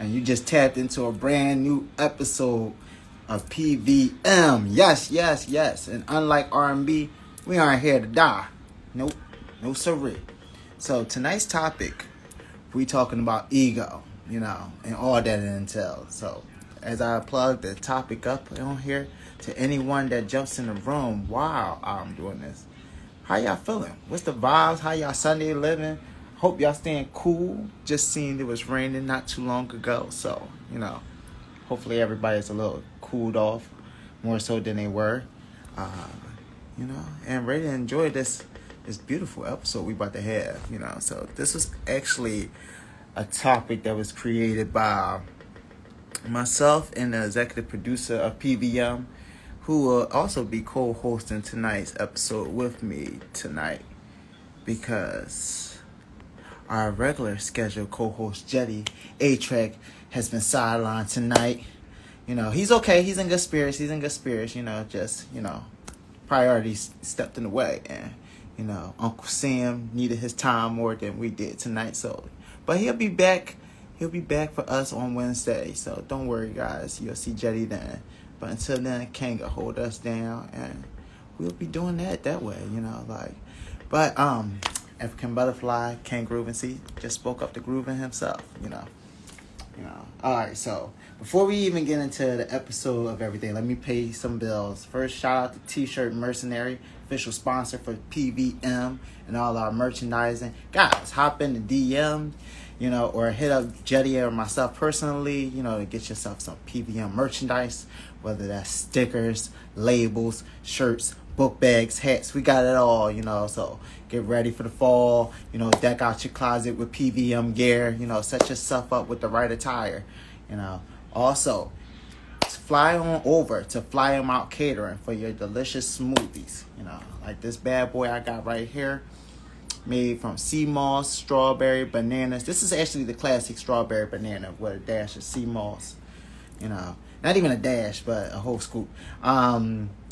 and you just tapped into a brand new episode of PVM. Yes, yes, yes. And unlike R&B, we aren't here to die. Nope, no siree. So tonight's topic, we talking about ego, and all that it entails. So as I plug the topic up on here to anyone that jumps in the room while I'm doing this, how y'all feeling? What's the vibes? How y'all Sunday living? Hope y'all staying cool. Just seen it was raining not too long ago, so hopefully everybody's a little cooled off, more so than they were, uh, and ready to enjoy this beautiful episode we about to have. So this was actually a topic that was created by myself and the executive producer of PVM, who will also be co-hosting tonight's episode with me tonight, because our regular scheduled co-host Jeide A-Track has been sidelined tonight. He's okay. He's in good spirits. Priorities stepped in the way, and Uncle Sam needed his time more than we did tonight. So, but he'll be back. He'll be back for us on Wednesday. So don't worry, guys. You'll see Jeide then. But until then, Kanga hold us down, and we'll be doing that way. But African Butterfly, King Groove and C just spoke up to Groovin himself. All right, so before we even get into the episode of everything, let me pay some bills. First, shout out to T-Shirt Mercenary, official sponsor for PVM and all our merchandising. Guys, hop in the DM, or hit up Jeide or myself personally, to get yourself some PVM merchandise, whether that's stickers, labels, shirts, book bags, hats. We got it all, so get ready for the fall, deck out your closet with PVM gear, set yourself up with the right attire, Also, fly on over to Fly 'em Out Catering for your delicious smoothies, like this bad boy I got right here, made from sea moss, strawberry, bananas. This is actually the classic strawberry banana with a dash of sea moss, not even a dash, but a whole scoop.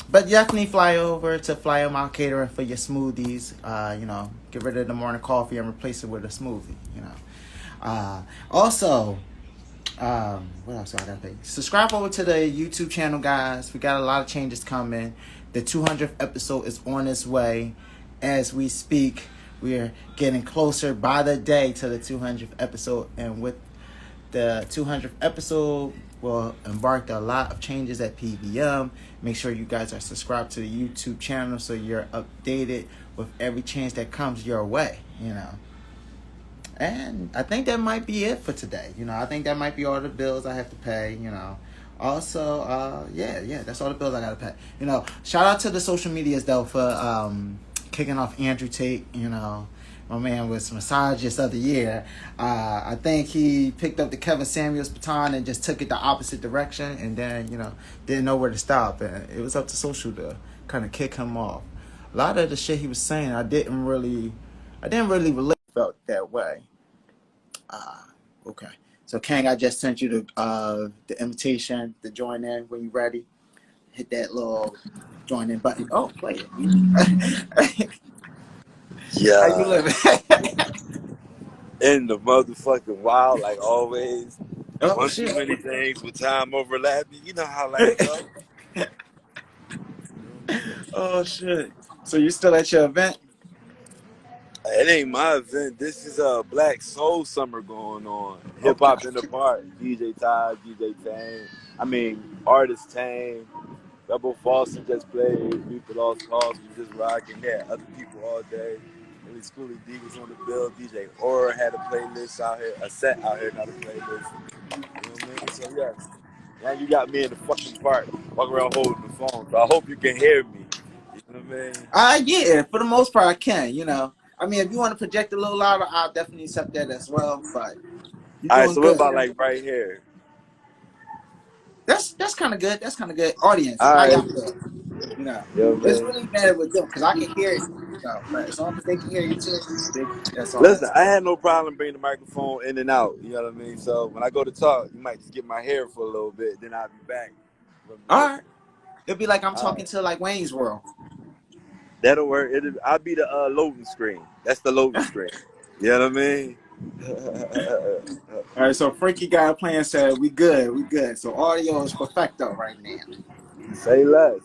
But definitely fly over to Fly 'em Out Catering for your smoothies. Get rid of the morning coffee and replace it with a smoothie. Also, what else do I gotta pay? Subscribe over to the YouTube channel, guys. We got a lot of changes coming. The 200th episode is on its way as we speak. We're getting closer by the day to the 200th episode, and with the 200th episode, will embark a lot of changes at PVM. Make sure you guys are subscribed to the YouTube channel so you're updated with every change that comes your way, And I think that might be it for today. I think that might be all the bills I have to pay, Also, that's all the bills I got to pay. Shout out to the social medias, though, for kicking off Andrew Tate, my man was misogynist of the year. I think he picked up the Kevin Samuels baton and just took it the opposite direction, and then didn't know where to stop. And it was up to social to kind of kick him off. A lot of the shit he was saying, I didn't really relate. Felt that way. Okay. So Kang, I just sent you the invitation to join in when you're ready. Hit that little join in button. Oh, play it. Yeah. How you living? In the motherfucking wild, like always. Oh, Too many things with time overlapping. You know how life goes. Oh shit! So you still at your event? It ain't my event. This is a Black Soul Summer going on. Hip hop in the park. DJ Ty, DJ Tang. Artist Tang. Rebel Fawcett just played. People Lost Cause was just rocking there. Other people all day. Really Schoolie D was on the bill. DJ Aura had a playlist out here, a set out here, not a playlist. You know what I mean? So yes. Now you got me in the fucking park, walking around holding the phone. So I hope you can hear me. You know what I mean? Yeah, for the most part I can, if you want to project a little louder, I'll definitely accept that as well. But you're All right, doing so good. what about like right here? That's kind of good. That's kind of good. Audience, All how right. y'all feel? It's really bad with them because I can hear you. But as long as they can hear you too, that's all. Listen, I had no problem bringing the microphone in and out. You know what I mean? So when I go to talk, you might just get my hair for a little bit, then I'll be back. All right. It'll be like I'm talking to like Wayne's World. That'll work. I'll be the loading screen. That's the loading screen. You know what I mean? All right, so Frankie got a plan. Said we good, we good. So audio is perfecto right now. Say less.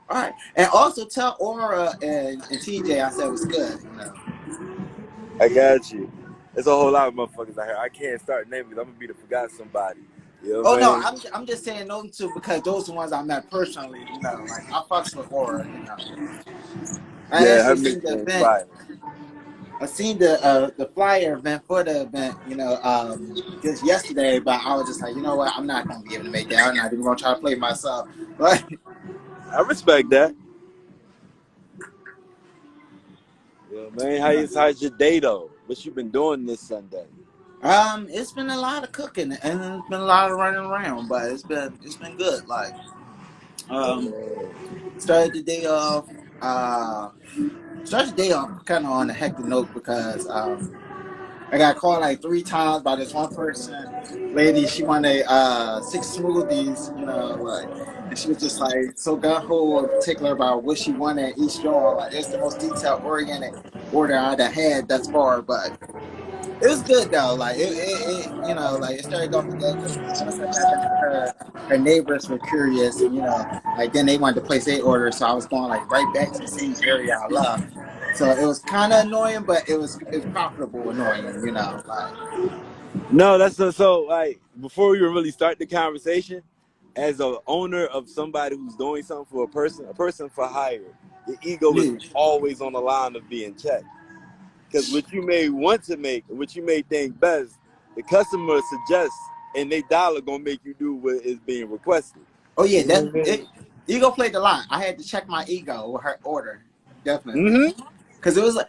All right, and also tell Aura and TJ I said it was good. You know. I got you. There's a whole lot of motherfuckers out here. I can't start naming because I'm gonna be to forgot somebody. You know Oh what no, I mean? I'm just saying those two because those are the ones I met personally. You know, like I fucks with Aura. You know, I Yeah, her actually seen the nickname's event. fire. I seen the flyer event for the event. You know, just yesterday, but I was just like, you know what, I'm not gonna be able to make that. I'm not even gonna try to play myself. But I respect that. Yeah, man. How's your day though? What you been doing this Sunday? it's been a lot of cooking and it's been a lot of running around, but it's been good. Like um, started the day off. Uh, started the day off kind of on a hectic note because I got called like 3 times by this one person. Lady, she wanted 6 smoothies, you know, like, and she was just like so gung ho and particular about what she wanted each joint. Like, it's the most detail oriented order I'd have had thus far, but it was good though. Like, you know, like it started off good because once I got back to her, her neighbors were curious, and you know, like then they wanted to place their order, so I was going like right back to the same area I left. So it was kind of annoying, but it was profitable annoying, you know, like. No, that's so. Like before we even really start the conversation, as a owner of somebody who's doing something for a person for hire, your ego is Yeah. always on the line of being checked. Because what you may want to make, what you may think best, the customer suggests, and they dollar gonna make you do what is being requested. Oh yeah, You know that what I mean? it. Ego played the line. I had to check my ego with her order, definitely, Mm-hmm. because it was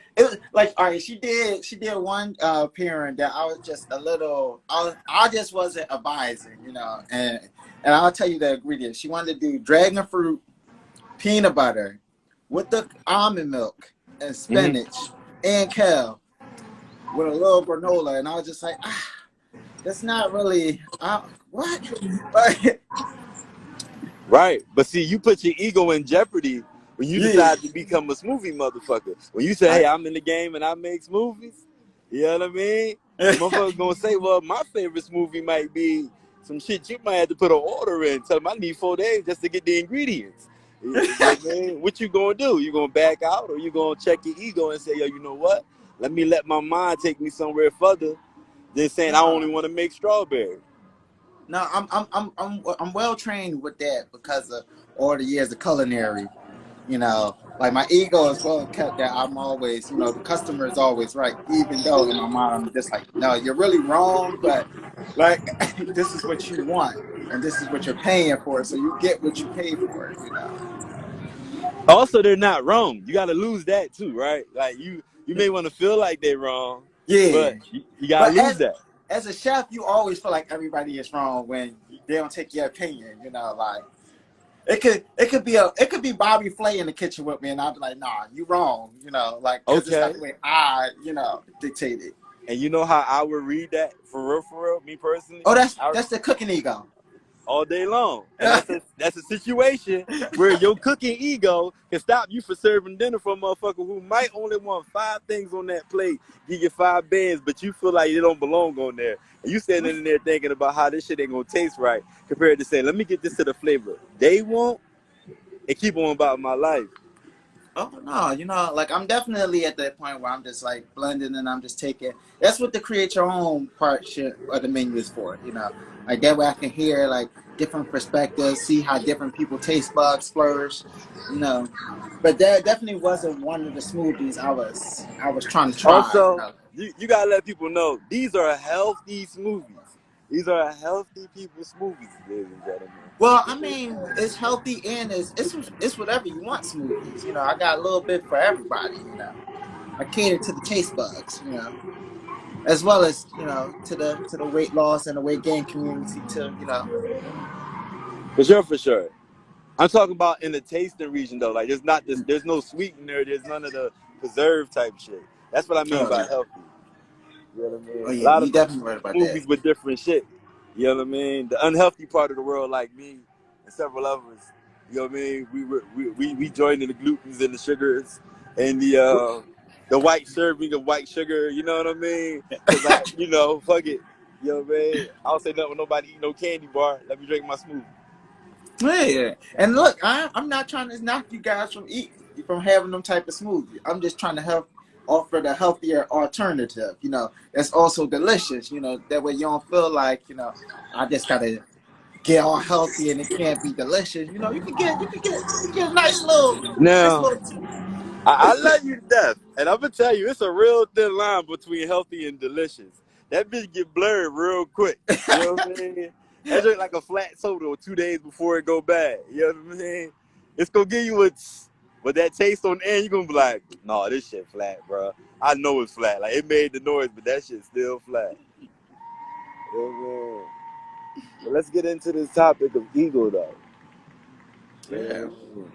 like all right. She did one pairing that I was just a little. I just wasn't advising, you know, and I'll tell you the ingredients. She wanted to do dragon fruit, peanut butter, with the almond milk and Mm-hmm. spinach and kale with a little granola, and I was just like, that's not really what. But Right. But see, you put your ego in jeopardy when you yeah, decide to become a smoothie motherfucker. When you say, I, hey, I'm in the game and I make smoothies, you know what I mean? The motherfucker's gonna say, well, my favorite smoothie might be some shit you might have to put an order in. Tell them I need 4 days just to get the ingredients. You know what I mean? What you gonna do? You gonna back out or you gonna check your ego and say, yo, you know what? Let my mind take me somewhere further than saying I only no. want to make strawberry. No, I'm well trained with that because of all the years of culinary. You know, like my ego is well kept that I'm always, you know, the customer is always right. Even though in my mind I'm just like, no, you're really wrong, but like this is what you want and this is what you're paying for, so you get what you pay for. You know. Also, they're not wrong. You got to lose that too, right? Like you may want to feel like they're wrong, Yeah, but you got to but lose that. as a chef, you always feel like everybody is wrong when they don't take your opinion. You know, like. It could be Bobby Flay in the kitchen with me, and I'd be like, nah, you wrong, you know, like because it's not Okay, the way I, you know, dictate it. and you know how I would read that for real, me personally, Oh, that's I that's the cooking ego. all day long, and that's a situation where your cooking ego can stop you from serving dinner for a motherfucker who might only want 5 things on that plate, give you 5 bands, but you feel like it don't belong on there, and you standing in there thinking about how this shit ain't gonna taste right, compared to saying, let me get this to the flavor they want and keep on about my life. Oh no, you know, like I'm definitely at that point where I'm just like blending and I'm just taking. That's what the create your own part shit or the menu is for, you know. Like that way I can hear like different perspectives, see how different people taste buds flourish, you know. But that definitely wasn't one of the smoothies I was trying to try, you Also, know. you gotta let people know these are healthy smoothies. These are healthy people's smoothies, ladies and Well, I gentlemen. mean, it's healthy and it's whatever you want smoothies. You know, I got a little bit for everybody. You know, I cater to the taste bugs. You know, as well as you know to the weight loss and the weight gain community too. You know. For sure, for sure. I'm talking about in the tasting region though. Like there's not this, there's no sweetener, there's none of the preserved type shit. That's what I mean Oh by yeah. healthy. You know what I Oh mean? A yeah. lot of You definitely right about that. smoothies with different shit. You know what I mean? The unhealthy part of the world, like me and several others. You know what I mean? We joined in the glutens and the sugars and the the white serving of white sugar. You know what I mean? Cause like fuck it. You know what I mean? I don't say nothing with nobody eat no candy bar. Let me drink my smoothie. Yeah, and look, I'm not trying to knock you guys from having them type of smoothie. I'm just trying to help offer the healthier alternative. That's also delicious. That way you don't feel like I just gotta get all healthy and it can't be delicious. You can get a nice Now, little. I love you to death, and I'm gonna tell you, it's a real thin line between healthy and delicious. That bitch get blurred real quick. You know what I mean? That's just like a flat soda 2 days before it go bad. You know what I mean? It's gonna give you but that taste on the end, you gonna be like, no, this shit flat, bro. I know it's flat. Like it made the noise, but that shit's still flat. You know what I mean? But let's get into this topic of ego, though. You know Yeah. what I mean?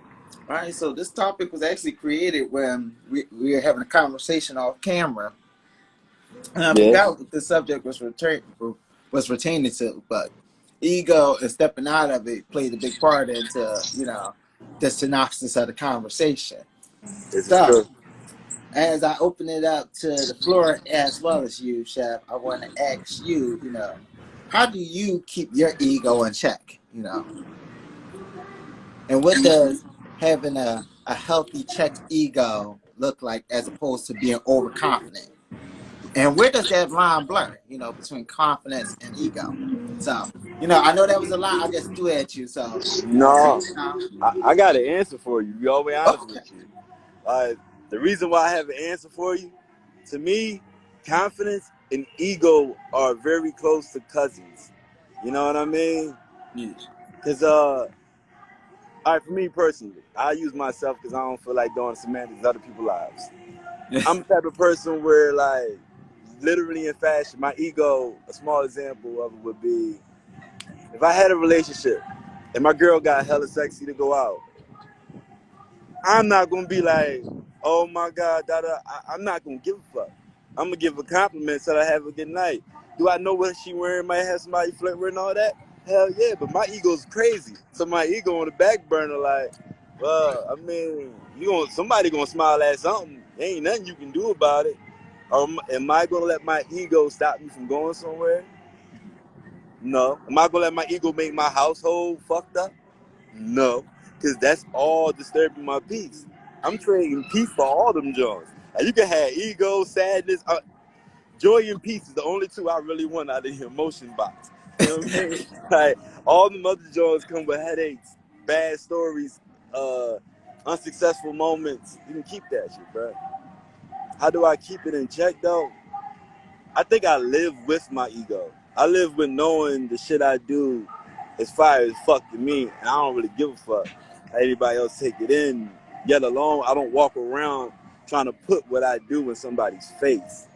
All right. So this topic was actually created when we were having a conversation off camera. And I Yeah, forgot what the subject was retaining to, but ego and stepping out of it played a big part into the synopsis of the conversation. this is So true. as I open it up to the floor as well as you, Chef, I want to ask you, how do you keep your ego in check? And what does having a healthy checked ego look like as opposed to being overconfident? And where does that line blur, between confidence and ego? So, I know that was a lot I just threw at you. So, No, you know, I got an answer for you. Be always honest okay. with you. The reason why I have an answer for you, to me, confidence and ego are very close to cousins. You know what I mean? Yeah. Because, all right, for me personally, I use myself because I don't feel like doing semantics of other people's lives. I'm the type of person where, like, literally in fashion, my ego, a small example of it would be if I had a relationship and my girl got hella sexy to go out, I'm not gonna be like, oh my God, I'm not gonna give a fuck. I'm gonna give a compliment so I have a good night. Do I know what she wearing? Might have somebody flirt with and all that? Hell yeah, but my ego's crazy. So my ego on the back burner, like, well, I mean, somebody gonna smile at something. There ain't nothing you can do about it. Or am I gonna let my ego stop me from going somewhere? No. Am I gonna let my ego make my household fucked up? No, because that's all disturbing my peace. I'm trading peace for all them joints. Like you can have ego, sadness, joy, and peace is the only two I really want out of the emotion box. You know what I mean? Like all the other joints come with headaches, bad stories, unsuccessful moments. You can keep that shit, bro. How do I keep it in check though? I think I live with my ego. I live with knowing the shit I do is fire as fuck to me, and I don't really give a fuck how anybody else take it in. Yet alone, I don't walk around trying to put what I do in somebody's face.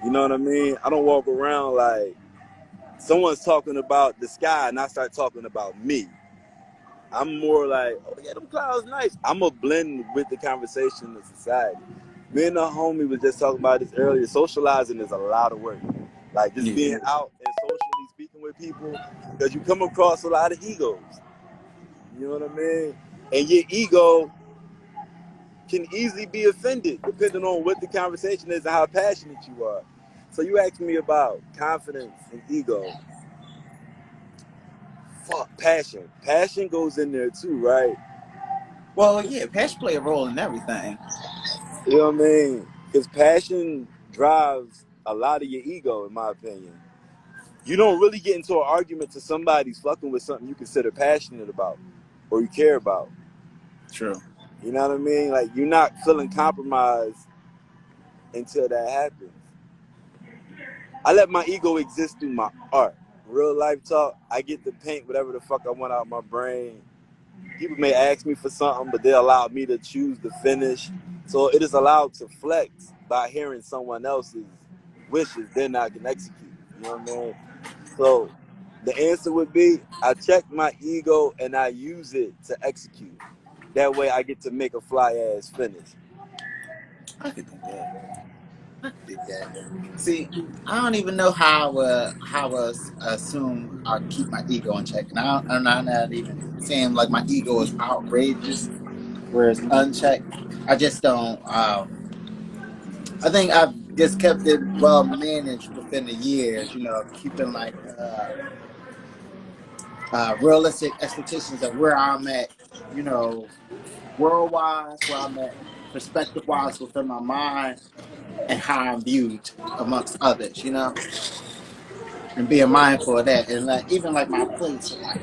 You know what I mean? I don't walk around like someone's talking about the sky and I start talking about me. I'm more like, oh yeah, them clouds nice. I'm a blend with the conversation of society. Me and a homie was just talking about this earlier. Socializing is a lot of work. Like just Yeah. being out and socially speaking with people, because you come across a lot of egos. You know what I mean? And your ego can easily be offended depending on what the conversation is and how passionate you are. So you asked me about confidence and ego. Fuck, passion. Passion goes in there too, right? Well, yeah, passion play a role in everything. You know what I mean? Because passion drives a lot of your ego, in my opinion. You don't really get into an argument to somebody's fucking with something you consider passionate about or you care about. True. You know what I mean? Like, you're not feeling compromised until that happens. I let my ego exist through my art. Real life talk, I get to paint whatever the fuck I want out of my brain. People may ask me for something, but they allow me to choose the finish. So it is allowed to flex by hearing someone else's wishes, then I can execute. You know what I mean? So the answer would be I check my ego and I use it to execute. That way I get to make a fly ass finish. I could do that. I could do that. See, I don't even know how I assume I keep my ego in check, and I'm not even saying like my ego is outrageous, whereas unchecked. I just don't. I think I've just kept it well managed within the years. Keeping like realistic expectations of where I'm at. You know, world wise, where I'm at, perspective wise within my mind, and how I'm viewed amongst others. And being mindful of that, and like even like my place in life.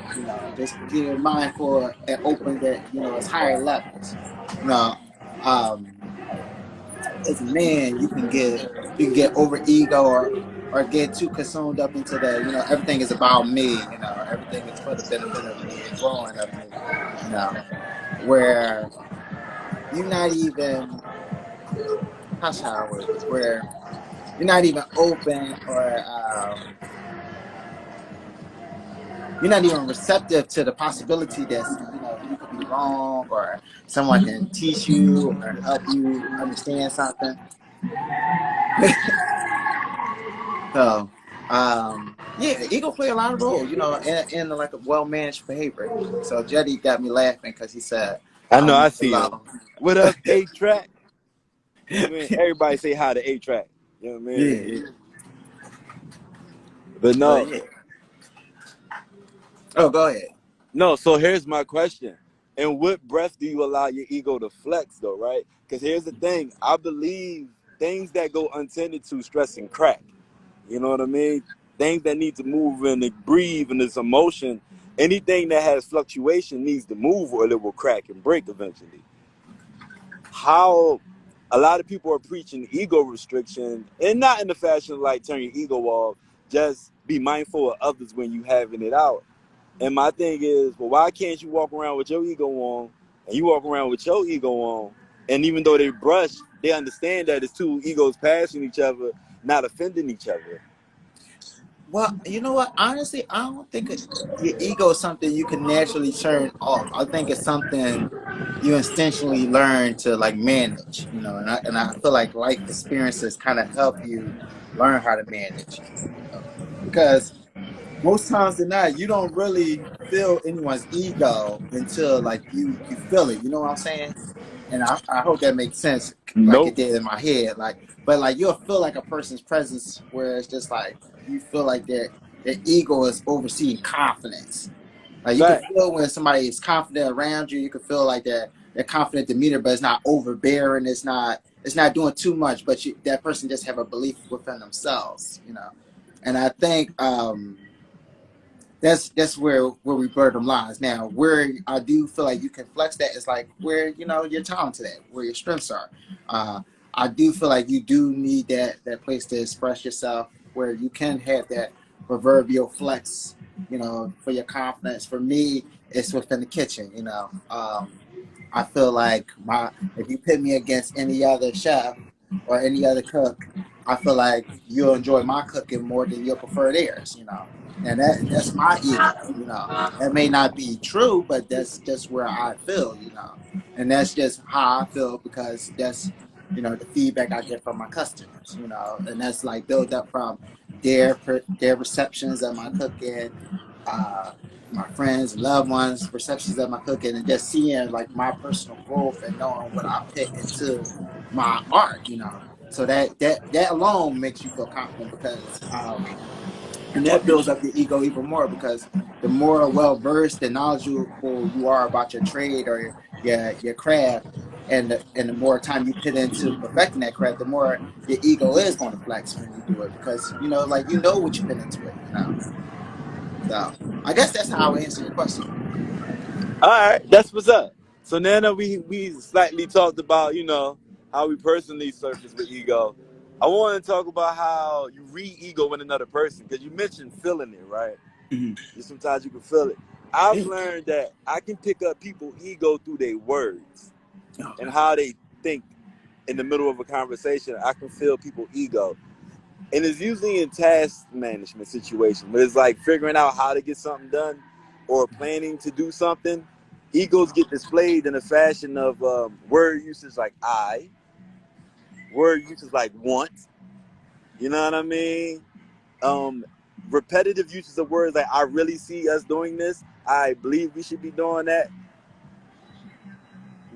Just being mindful and open that it's higher levels. You know, um, as a man, you can get over ego or get too consumed up into the everything is about me. Everything is for the benefit of me and growing of me. Where you're not even how shall I word this? Where you're not even open or you're not even receptive to the possibility that you could be wrong or someone can teach you or help you understand something. So, yeah, ego play a lot of role, in like a well managed behavior. So Jeide got me laughing because he said, I "I'll know, leave I it see him. alone." What up, 8-track? You know what I mean? Everybody say hi to 8-track. You know what I mean? Yeah, But but no, yeah. Oh, go ahead. no. So here's my question: in what breath do you allow your ego to flex, though? Right? Because here's the thing: I believe things that go untended to stress and crack. You know what I mean? Things that need to move and to breathe and this emotion. Anything that has fluctuation needs to move, or it will crack and break eventually. How a lot of people are preaching ego restriction, and not in the fashion of like turn your ego off, just be mindful of others when you having it out. And my thing is, well, why can't you walk around with your ego on and you walk around with your ego on? And even though they brush, they understand that it's two egos passing each other, not offending each other. Well, you know what? Honestly, I don't think your ego is something you can naturally turn off. I think it's something you instinctually learn to like manage. And I feel like life experiences kind of help you learn how to manage. Because most times than not, you don't really feel anyone's ego until like you feel it. You know what I'm saying? And I hope that makes sense, like it Nope. did in my head. But like you'll feel like a person's presence where it's just like you feel like their ego is overseeing confidence. Like you can Fact. feel when somebody is confident around you. You can feel like their confident demeanor, but it's not overbearing. It's not doing too much. But that person just have a belief within themselves. And I think that's where we blur them lines. Now, where I do feel like you can flex that is like where you're talented at, where your strengths are. Uh, I do feel like you do need that place to express yourself, where you can have that proverbial flex. For your confidence. For me, it's within the kitchen. I feel like if you pit me against any other chef or any other cook, I feel like you'll enjoy my cooking more than you'll prefer theirs. And that's my ego. That may not be true, but that's just where I feel. And that's just how I feel because that's the feedback I get from my customers. And that's like built up from their receptions of my cooking, uh, my friends, loved ones, perceptions of my cooking, and just seeing like my personal growth and knowing what I put into my art. So that alone makes you feel confident because and that builds up your ego even more because the more well versed and knowledgeable you are about your trade or your craft, and the more time you put into perfecting that craft, the more your ego is going to flex when you do it because like what you put into it. So I guess that's how I would answer your question. All right, that's what's up. So now that we slightly talked about how we personally surface with ego, I want to talk about how you re-ego in another person because you mentioned feeling it, right? Mm-hmm. Sometimes you can feel it. I've Yeah. learned that I can pick up people ego through their words and Okay. how they think in the middle of a conversation. I can feel people ego, and it's usually in task management situation, but it's like figuring out how to get something done or planning to do something. Egos get displayed in a fashion of word usage like I, word usage like want. You know what I mean? Um, Repetitive uses of words like I really see us doing this. I believe we should be doing that.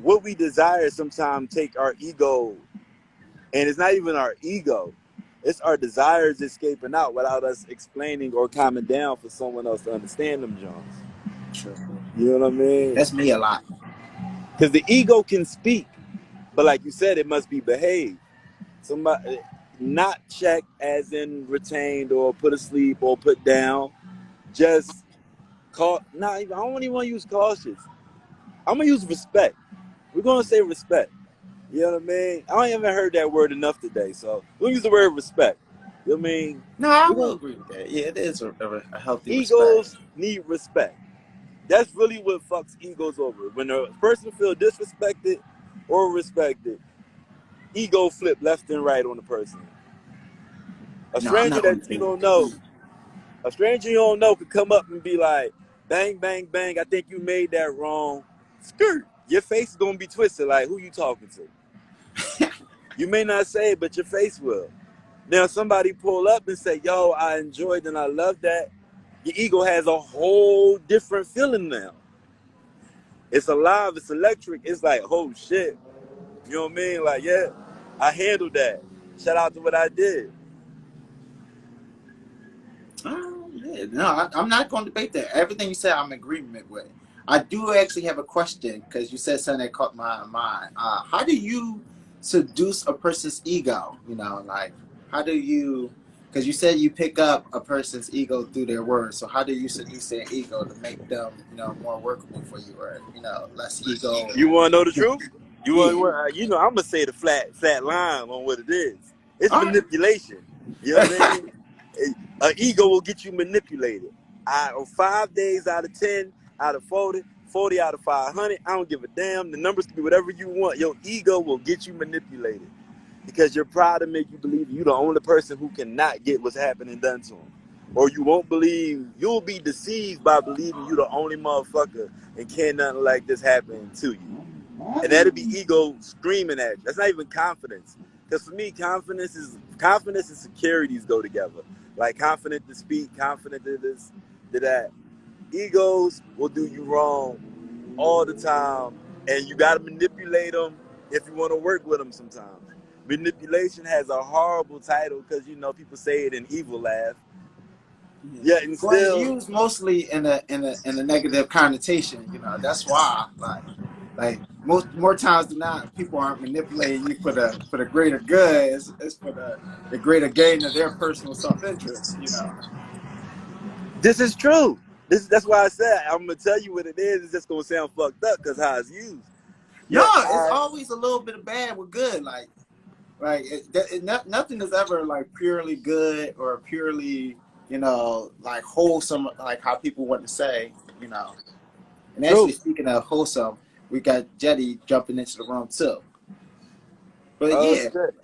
What we desire sometimes take our ego And it's not even our ego. It's our desires escaping out without us explaining or calming down for someone else to understand them, Jones. True. You know what I mean? That's me a lot. Because the ego can speak, but like you said, it must be behaved. Somebody not checked as in retained or put asleep or put down. Just not even. I don't even want to use cautious. I'm gonna use respect. We're gonna say respect. You know what I mean? I haven't heard that word enough today, so we'll use the word respect. You know what I mean? No, I We're will gonna, agree with that. Yeah, it is a healthy respect. egos need respect. That's really what fucks egos over. When a person feel disrespected or respected, ego flip left and right on the person. A No, I'm stranger not going that to you take don't that. know, a stranger you don't know could come up and be like, bang, bang, bang, I think you made that wrong. Skirt. Your face is gonna be twisted like, who you talking to? You may not say it, but your face will. Now somebody pull up and say, yo, I enjoyed and I love that. Your ego has a whole different feeling now. It's alive, it's electric. It's like, oh shit. You know what I mean? Like, yeah, I handled that. Shout out to what I did. Oh, yeah. No, I'm not going to debate that. Everything you said, I'm in agreement with. I do actually have a question because you said something that caught my mind. How do you seduce a person's ego? You know, like, how do you, because you said you pick up a person's ego through their words. So how do you seduce their ego to make them, more workable for you or, less ego? You want to know the truth? You Yeah. want? You know, I'm gonna say the flat line on what it is. It's All manipulation. You know what I mean? An ego will get you manipulated. On 5 days out of 10, out of 40, 40 out of 500, I don't give a damn. The numbers can be whatever you want. Your ego will get you manipulated because your pride will make you believe you're the only person who cannot get what's happening done to him. Or you won't believe, you'll be deceived by believing you're the only motherfucker and can't nothing like this happen to you. And that'll be ego screaming at you. That's not even confidence. Because for me, confidence and securities go together. Like confident to speak, confident to this, to that. Egos will do you wrong all the time, and you got to manipulate them if you want to work with them. Sometimes manipulation has a horrible title because people say it in evil laugh. Yeah, and Well, it's still, used mostly in a negative connotation. That's why like most more times than not, people aren't manipulating you for the greater good. It's for the greater gain of their personal self interest. this is true. That's why I said I'm gonna tell you what it is. It's just gonna sound fucked up because how it's used. No, Yeah, it's always a little bit of bad with good. Nothing is ever like purely good or purely like wholesome, like how people want to say. And actually, true. speaking of wholesome, we got Jeide jumping into the room too. But Oh yeah, shit.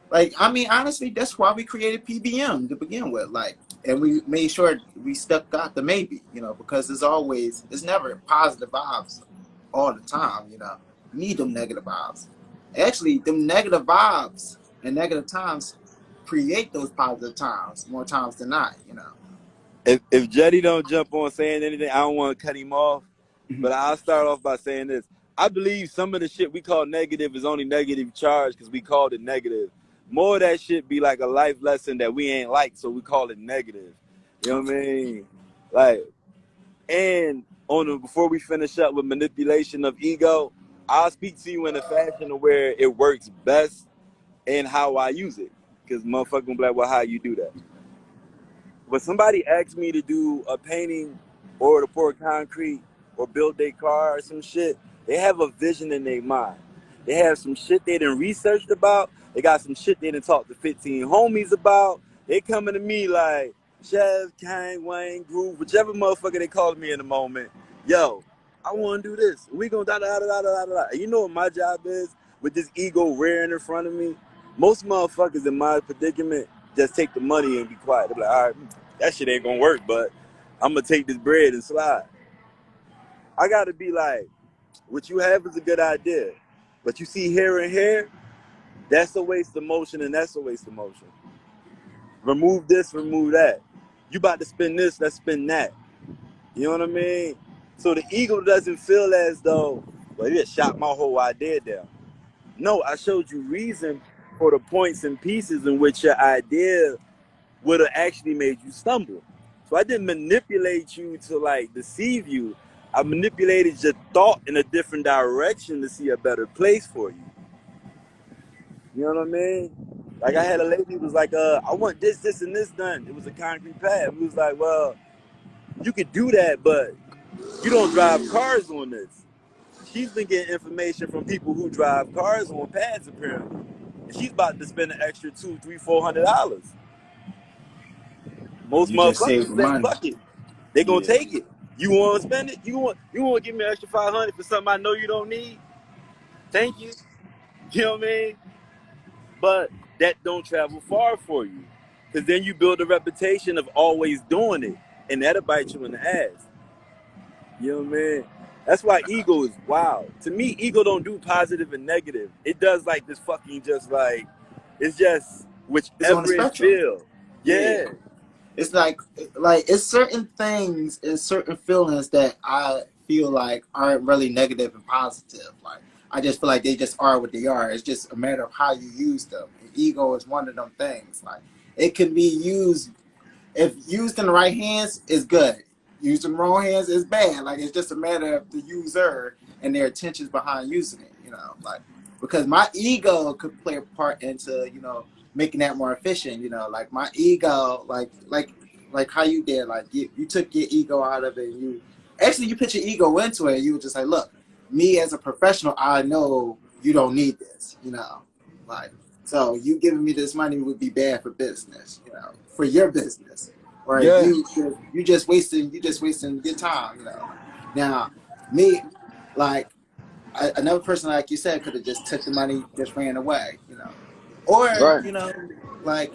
like I mean, honestly, that's why we created PVM to begin with. Like, and we made sure we stuck out the maybe, because it's never positive vibes all the time. You need them negative vibes. Actually, them negative vibes and negative times create those positive times more times than not. If Jetty don't jump on saying anything, I don't want to cut him off. But I'll start off by saying this. I believe some of the shit we call negative is only negative charge because we called it negative. More of that shit be like a life lesson that we ain't like, so we call it negative. You know what I mean? Like, and before we finish up with manipulation of ego, I'll speak to you in a fashion of where it works best and how I use it. Because motherfucker gonna be like, well, how you do that? When somebody asks me to do a painting or to pour concrete or build their car or some shit, they have a vision in their mind. They have some shit they done researched about. They got some shit they done talked to 15 homies about. They coming to me like, Chev, Kang, Wayne, Groove, whichever motherfucker they call me in the moment. Yo, I want to do this. We gonna da da da da da da. You know what my job is with this ego rearing in front of me? Most motherfuckers in my predicament just take the money and be quiet. They're like, all right, that shit ain't gonna work, but I'm gonna take this bread and slide. I gotta be like, what you have is a good idea, but you see here and here, that's a waste of motion and that's a waste of motion. Remove this, remove that. You about to spin this, let's spin that. You know what I mean? So the ego doesn't feel as though, well, you just shot my whole idea down. No, I showed you reason for the points and pieces in which your idea would have actually made you stumble. So I didn't manipulate you to like deceive you. I manipulated your thought in a different direction to see a better place for you. You know what I mean? Like I Yeah. had a lady who was like, I want this, this, and this done. It was a concrete pad. We was like, well, you could do that, but you don't drive cars on this. She's been getting information from people who drive cars on pads apparently. And she's about to spend an extra $200, $300, $400. Most You just save motherfuckers the say money. fuck it. They gonna Yeah. take it. You wanna spend it? You wanna give me an extra 500 for something I know you don't need? Thank you. You know what I mean? But that don't travel far for you. Cause then you build a reputation of always doing it. And that'll bite you in the ass. You know what I mean? That's why ego is wild. To me, ego don't do positive and negative. It does like this fucking just like it's just It's on the whichever it spectrum. feel. Yeah. Yeah. It's like it's certain things and certain feelings that I feel like aren't really negative and positive. Like I just feel like they just are what they are. It's just a matter of how you use them. And ego is one of them things. Like it can be used if used in the right hands is good. Used in the wrong hands is bad. Like it's just a matter of the user and their intentions behind using it. Like because my ego could play a part into making that more efficient. Like my ego, like how you did. Like you took your ego out of it. And you put your ego into it. You were just like, look, me as a professional, I know you don't need this. Like so you giving me this money would be bad for business, for your business. Or Yeah. you just wasting your time. Now me, like another person like you said could have just took the money, just ran away, or Right. like,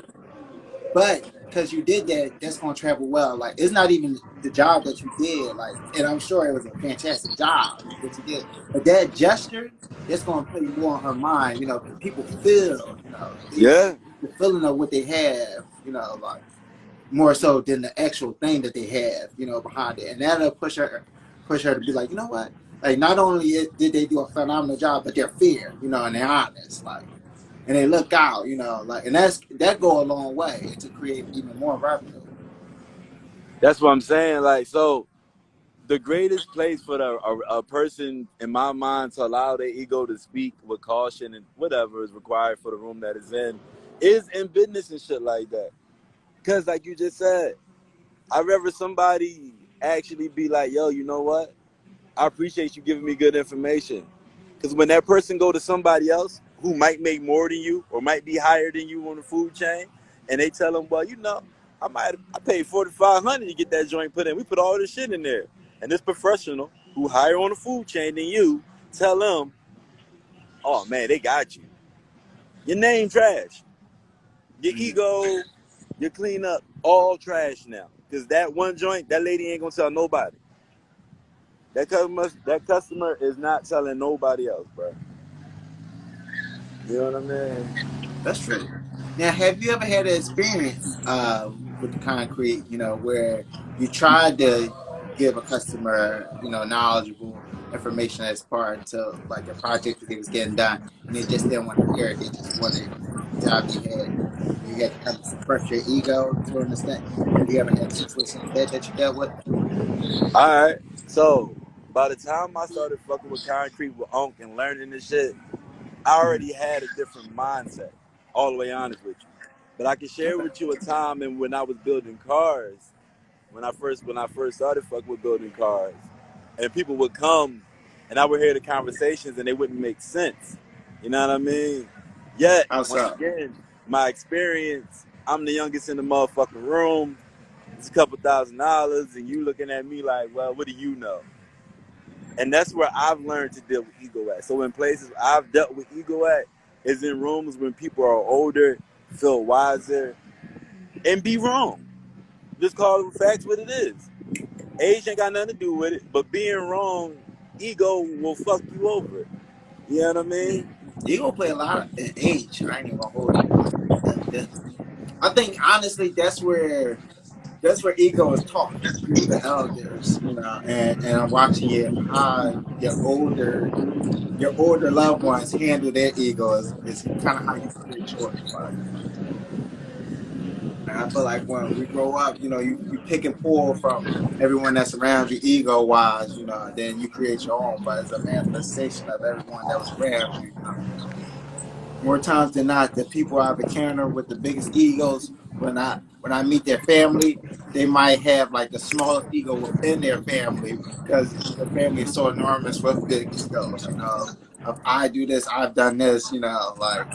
but because you did that, that's gonna travel well. Like it's not even the job that you did, like, and I'm sure it was a fantastic job that you did, but that gesture that's gonna play more on her mind. People feel, Yeah. the feeling of what they have, like more so than the actual thing that they have, behind it, and that'll push her to be like, you know what, like not only did they do a phenomenal job, but they're fair, and they're honest, like, and they look out, like, and that go a long way to create even more revenue. That's what I'm saying. Like, so the greatest place for a person, in my mind, to allow their ego to speak with caution and whatever is required for the room that is is in business and shit like that. Because, like you just said, I'd rather somebody actually be like, yo, you know what? I appreciate you giving me good information. Because when that person go to somebody else who might make more than you or might be higher than you on the food chain, and they tell them, well, I paid 4,500 to get that joint put in. We put all this shit in there, and this professional who higher on the food chain than you tell them, oh man, they got you. Your name trash. Your Mm-hmm. ego, your cleanup, all trash now. Because that one joint, that lady ain't gonna tell nobody. That customer is not telling nobody else, bro. You know what I mean? That's true. Now, have you ever had an experience with the concrete, where you tried to give a customer, knowledgeable information as part to like a project that they was getting done, and they just didn't want to hear it. They just wanted the job you had. You had to kind of suppress your ego to an extent. Have you ever had a situation like that you dealt with? All right. So by the time I started fucking with concrete with Unc and learning this shit, I Mm-hmm. already had a different mindset. All the way honest with you. But I can share Okay. with you a time and when I was building cars, when I first started fucking with building cars, and people would come and I would hear the conversations and they wouldn't make sense. You know what I mean? Yet, How once so? again, my experience, I'm the youngest in the motherfucking room. It's a couple $1,000, and you looking at me like, well, what do you know? And that's where I've learned to deal with ego at. So in places I've dealt with ego at is in rooms when people are older, feel wiser, and be wrong. Just call the facts what it is. Age ain't got nothing to do with it, but being wrong, ego will fuck you over. You know what I Mm. mean? Ego play a lot in age. I ain't even gonna hold you. I think honestly that's where that's where ego is taught through the elders, and I'm watching how your older loved ones handle their ego is kind of how you create yours. But and I feel like when we grow up, you pick and pull from everyone that's around you ego wise, then you create your own. But it's a manifestation of everyone that was around you. More times than not, the people I've encountered with the biggest egos, when I meet their family, they might have like the smallest ego within their family because the family is so enormous with big egos. If I do this, I've done this. Like.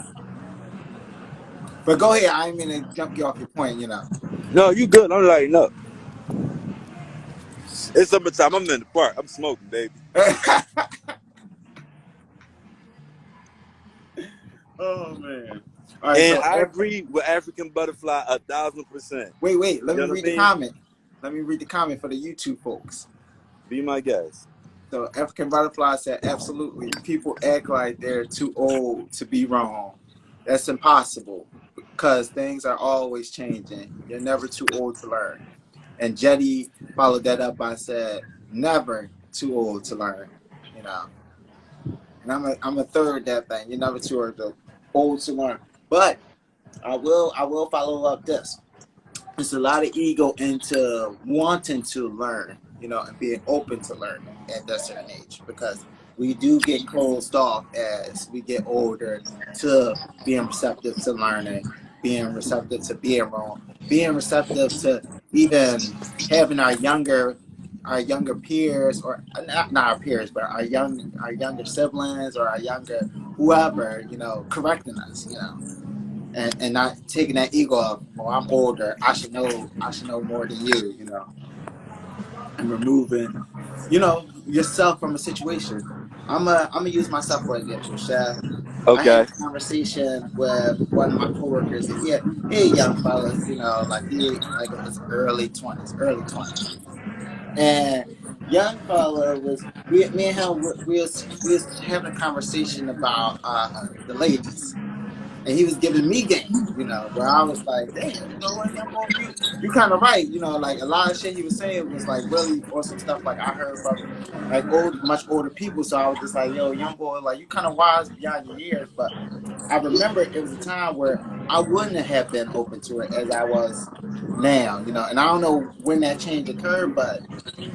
But go ahead. I ain't mean to jump you off your point. No, you good. I'm like, no. It's summertime. I'm in the park. I'm smoking, baby. Oh man. All right. And So I agree with African Butterfly 1,000%. wait. Let You me know what read I the mean? comment. Let me read the comment for the YouTube folks. Be my guest. So African Butterfly said, absolutely. People act like they're too old to be wrong. That's impossible because things are always changing. You're never too old to learn. And Jeide followed that up by said, never too old to learn. You know. And I'm a third that thing. You're never too old to learn. But I will follow up this. There's a lot of ego into wanting to learn, and being open to learning at that certain age because we do get closed off as we get older to being receptive to learning, being receptive to being wrong, being receptive to even having our younger peers, or not our peers, but our younger siblings or our younger whoever, correcting us. And not taking that ego of, well, I'm older, I should know more than you, and removing, yourself from a situation. I'm gonna use myself for example, Chev. I had Okay. a conversation with one of my coworkers, and he a young fella, like he like in his early 20s, and young fella me and him we was having a conversation about the ladies, and he was giving me game, where I was like, damn, you know what, young boy, you kind of right, like a lot of shit he was saying was like really or some stuff like I heard from like much older people. So I was just like, yo, young boy, like you kind of wise beyond your years. But I remember it was a time where I wouldn't have been open to it as I was now, and I don't know when that change occurred, but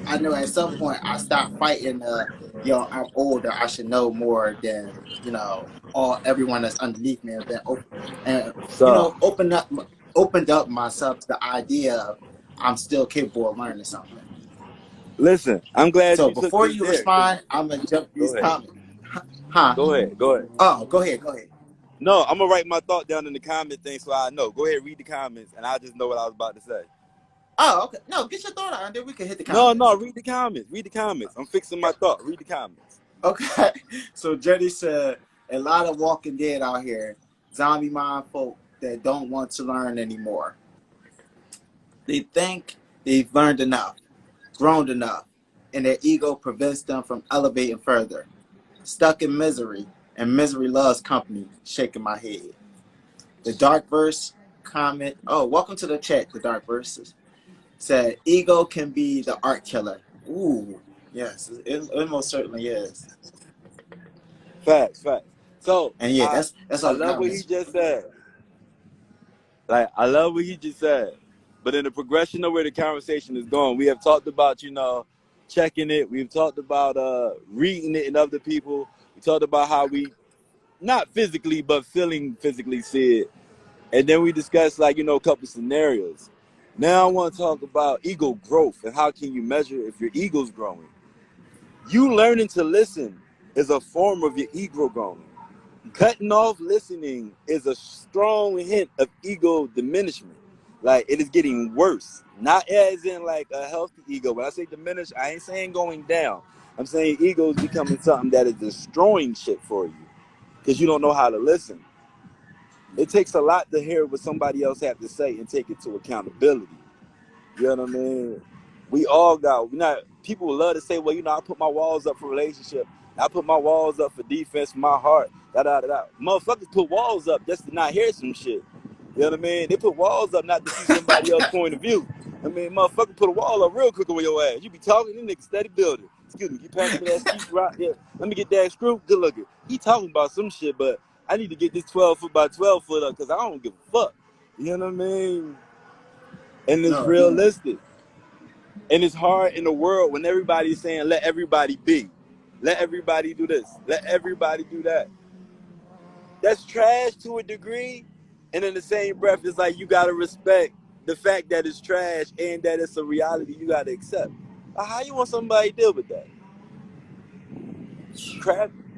I know at some point I stopped fighting I'm older, I should know more than, all everyone that's underneath me, and been open and So, opened up myself to the idea of I'm still capable of learning something. listen, I'm glad So you took before me you there. 'Cause respond, I'm gonna jump these go ahead. comments. Huh? Go ahead. Go ahead. Oh, go ahead, go ahead. No, I'm going to write my thought down in the comment thing so I know. Go ahead, read the comments, and I just know what I was about to say. Oh, okay. No, get your thought out, and then we can hit the No, comments. read the comments. Read the comments. I'm fixing my thought. Read the comments. Okay. So Jenny said a lot of Walking Dead out here, zombie mind folk that don't want to learn anymore. They think they've learned enough, grown enough, and their ego prevents them from elevating further. Stuck in misery, and misery loves company. Shaking my head. The Dark Verse comment. Oh, welcome to the chat. The Dark Verse said, "Ego can be the art killer." Ooh, yes, it most certainly is. Facts, facts. So, And yeah, that's I all the love what he comments. just said. Like, I love what he just said. But in the progression of where the conversation is going, we have talked about, checking it. We've talked about reading it in other people. We talked about how we, not physically, but feeling physically see it. And then we discussed, like, a couple scenarios. Now I want to talk about ego growth and how can you measure if your ego's growing. You learning to listen is a form of your ego growing. Cutting off listening is a strong hint of ego diminishment. Like it is getting worse. Not as in like a healthy ego. When I say diminish, I ain't saying going down. I'm saying ego is becoming something that is destroying shit for you because you don't know how to listen. It takes a lot to hear what somebody else have to say and take it to accountability. You know what I mean? We all got. We not. People would love to say, "Well, I put my walls up for relationship. I put my walls up for defense, for my heart." Da da da da. Motherfuckers put walls up just to not hear some shit. You know what I mean? They put walls up not to see somebody else's point of view. I mean, motherfucker, put a wall up real quick on your ass. You be talking, this nigga steady building. Excuse me, you passing me that sheet right here. Let me get that screw. Good looking. He talking about some shit, but I need to get this 12 foot by 12 foot up because I don't give a fuck. You know what I mean? And it's No, realistic. And it's hard in the world when everybody's saying, let everybody be. Let everybody do this. Let everybody do that. That's trash to a degree. And in the same breath, it's like you gotta respect the fact that it's trash and that it's a reality you gotta accept. How you want somebody to deal with that?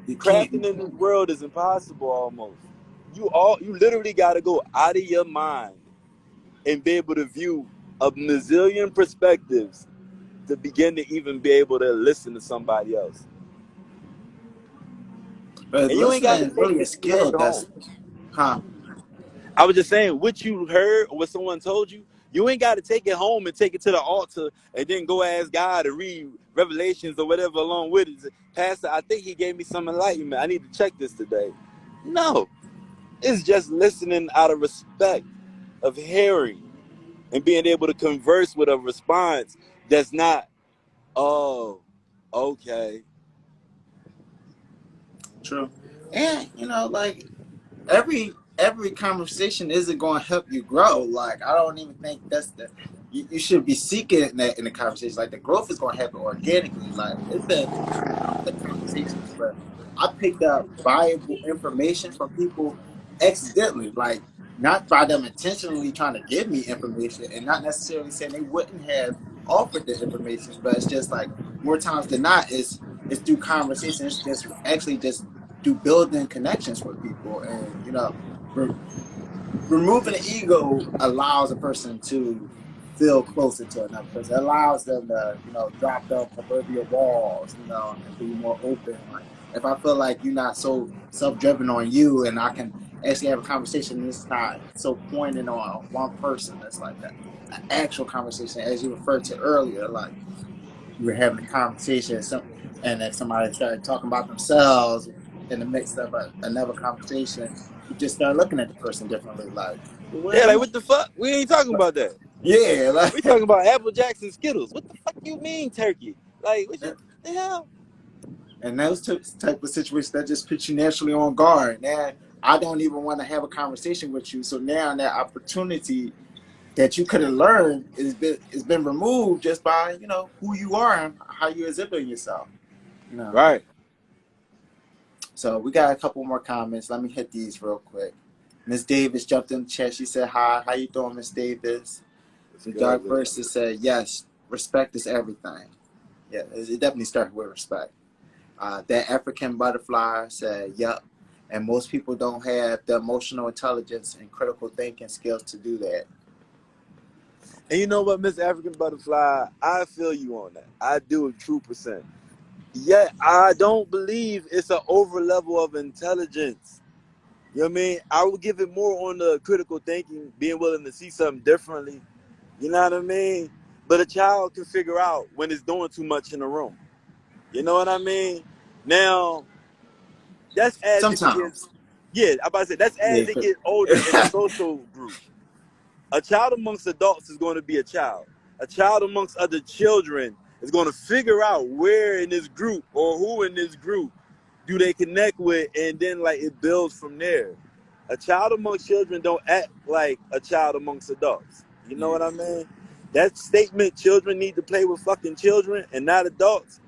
you Crafting can't. in this world is impossible almost. You literally gotta go out of your mind and be able to view a bazillion perspectives to begin to even be able to listen to somebody else. But And you ain't got listening to is take really a what you heard skill. That's, home. huh? I was just saying, what you heard or what someone told you, you ain't got to take it home and take it to the altar and then go ask God to read Revelations or whatever along with it. Pastor, I think he gave me some enlightenment. I need to check this today. No, it's just listening out of respect, of hearing, and being able to converse with a response that's not, oh, okay. True. And like every conversation isn't going to help you grow. Like I don't even think that's you should be seeking in the conversation. Like the growth is going to happen organically. Like it's been countless conversations where I picked up valuable information from people accidentally, like not by them intentionally trying to give me information, and not necessarily saying they wouldn't have offered the information, but it's just like more times than not, it's through conversation. It's just actually just do building connections with people, and re- removing the ego allows a person to feel closer to another person. It allows them to, drop the proverbial walls, and be more open. Like if I feel like you're not so self-driven on you, and I can actually have a conversation, and it's not so pointed on one person. It's like an actual conversation, as you referred to earlier. Like you were having a conversation, and if somebody started talking about themselves in the midst of another conversation, you just start looking at the person differently. Like, Yeah, like well, what the fuck? We ain't talking about that. yeah, We like, talking about Apple Jacks and Skittles. What the fuck you mean turkey? Like, what the hell? and those type of situations that just put you naturally on guard. Now, I don't even want to have a conversation with you. So now that opportunity that you could have learned is been removed just by who you are and how you exhibit yourself. You know. Right. So we got a couple more comments. Let me hit these real quick. Miss Davis jumped in the chat. She said, "Hi, how you doing, Miss Davis?" It's The good. Dark Versus said, "Yes, respect is everything." Yeah, it definitely starts with respect. That African butterfly said, "Yup," and most people don't have the emotional intelligence and critical thinking skills to do that. And you know what, Miss African Butterfly? I feel you on that. I do a true percent. Yet I don't believe it's an over level of intelligence. You know what I mean? I would give it more on the critical thinking, being willing to see something differently. You know what I mean? But a child can figure out when it's doing too much in the room. You know what I mean? Now, that's as it gets, Sometimes, yeah, I'm about to say, that's yeah, as it gets older in a social group. A child amongst adults is going to be a child. A child amongst other children is going to figure out where in this group or who in this group do they connect with, and then like it builds from there. A child amongst children don't act like a child amongst adults. You know yeah, what I mean? That statement, children need to play with fucking children and not adults,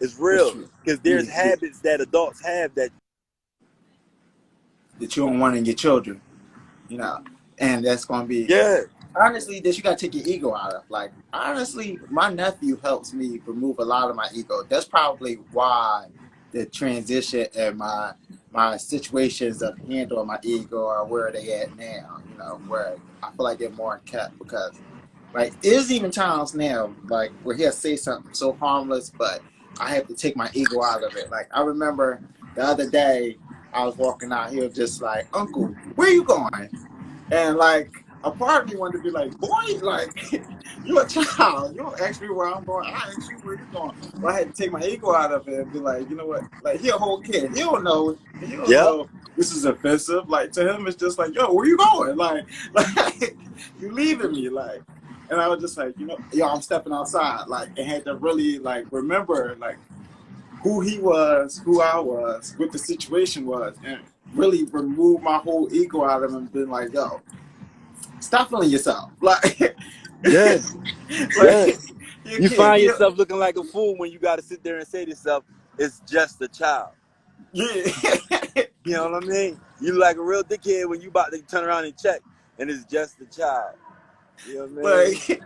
is it's real. true. Because Yeah, there's habits that adults have that. that you don't want in your children, and that's going to be Yeah, honestly that you got to take your ego out of. Like honestly, my nephew helps me remove a lot of my ego. That's probably why the transition and my situations of handling my ego are where they at now. Where I feel like they're more kept because like there's even times now like where he'll say something so harmless, but I have to take my ego out of it. Like I remember the other day I was walking out, he was just like, "Uncle, where you going?" And like a part of me wanted to be like, boy, like you're a child. You don't ask me where I'm going. I ask you where you're going. But I had to take my ego out of it and be like, you know what? Like he a whole kid. He don't know. He don't yep, know this is offensive. Like to him, it's just like, yo, where you going? Like you leaving me? Like And I was just like, yo, I'm stepping outside, like, and had to really like remember like who he was, who I was, what the situation was, and really remove my whole ego out of him and been like, yo, stop feeling yourself. Like, Yeah, yeah. like you You can't find get, yourself looking like a fool when you got to sit there and say to yourself, "It's just a child." yeah. You know what I mean? You look like a real dickhead when you about to turn around and check, and it's just a child. You know what I mean? Like,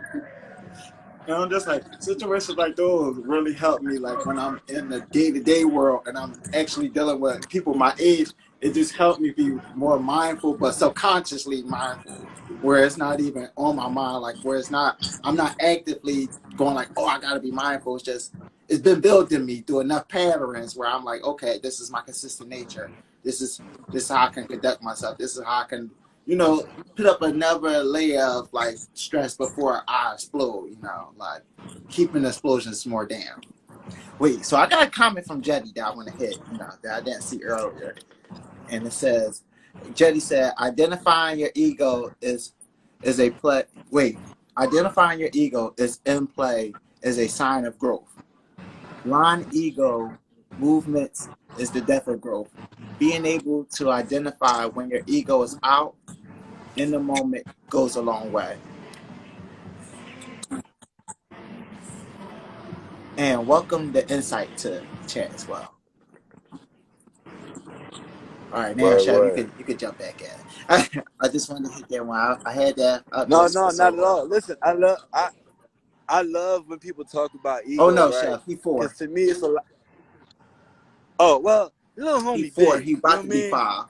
I'm just like, situations like those really help me. Like when I'm in the day-to-day world and I'm actually dealing with people my age, it just helped me be more mindful, but subconsciously mindful, where it's not even on my mind. Like where it's not, I'm not actively going like, oh, I gotta be mindful. It's just, it's been built in me through enough patterns where I'm like, okay, this is my consistent nature. This is this is how I can conduct myself. This is how I can, put up another layer of like stress before I explode, like keeping explosions more down. Wait, so I got a comment from Jeide that I want to hit, that I didn't see earlier. And it says, Jeide said, identifying your ego is a play. Wait, identifying your ego is in play is a sign of growth. Blind ego movements is the death of growth. Being able to identify when your ego is out in the moment goes a long way. And welcome the insight to the chat as well. All right, now Chev, you Word. could jump back in. I just wanted to hit that one. I had that up No, just for no, so not at long. all. Listen, I love when people talk about Oh ego, no, right? Chef, he Because four. to me, it's a lot. Oh well, little He homie four. big. He You know about what to I be mean? five.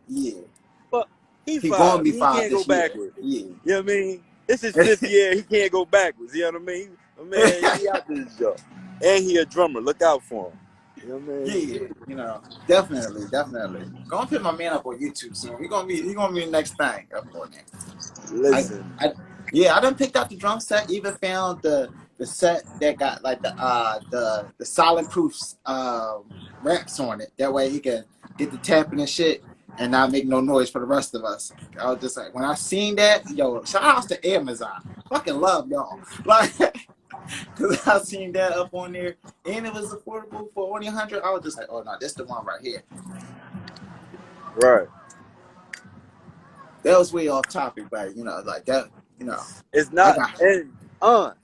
Yeah, But he he going to 5. be He five can't go this year. backwards. Yeah. You know what I mean? It's his 5th year. He can't go backwards. You know what I mean? Man, he out this job. And he a drummer. Look out for him. You know what I mean? Yeah, definitely, definitely. Go and pick my man up on YouTube soon. He gonna be the next thing up on there. I, Listen. I, yeah, I done picked out the drum set. Even found the set that got like the solid proofs ramps on it. That way he can get the tapping and shit and not make no noise for the rest of us. I was just like, when I seen that, yo, shout out to Amazon. Fucking love y'all. Like, cause I seen that up on there and it was affordable for only 100. I was just like, oh no, this the one right here. Right. That was way off topic, but like that, It's I not. got And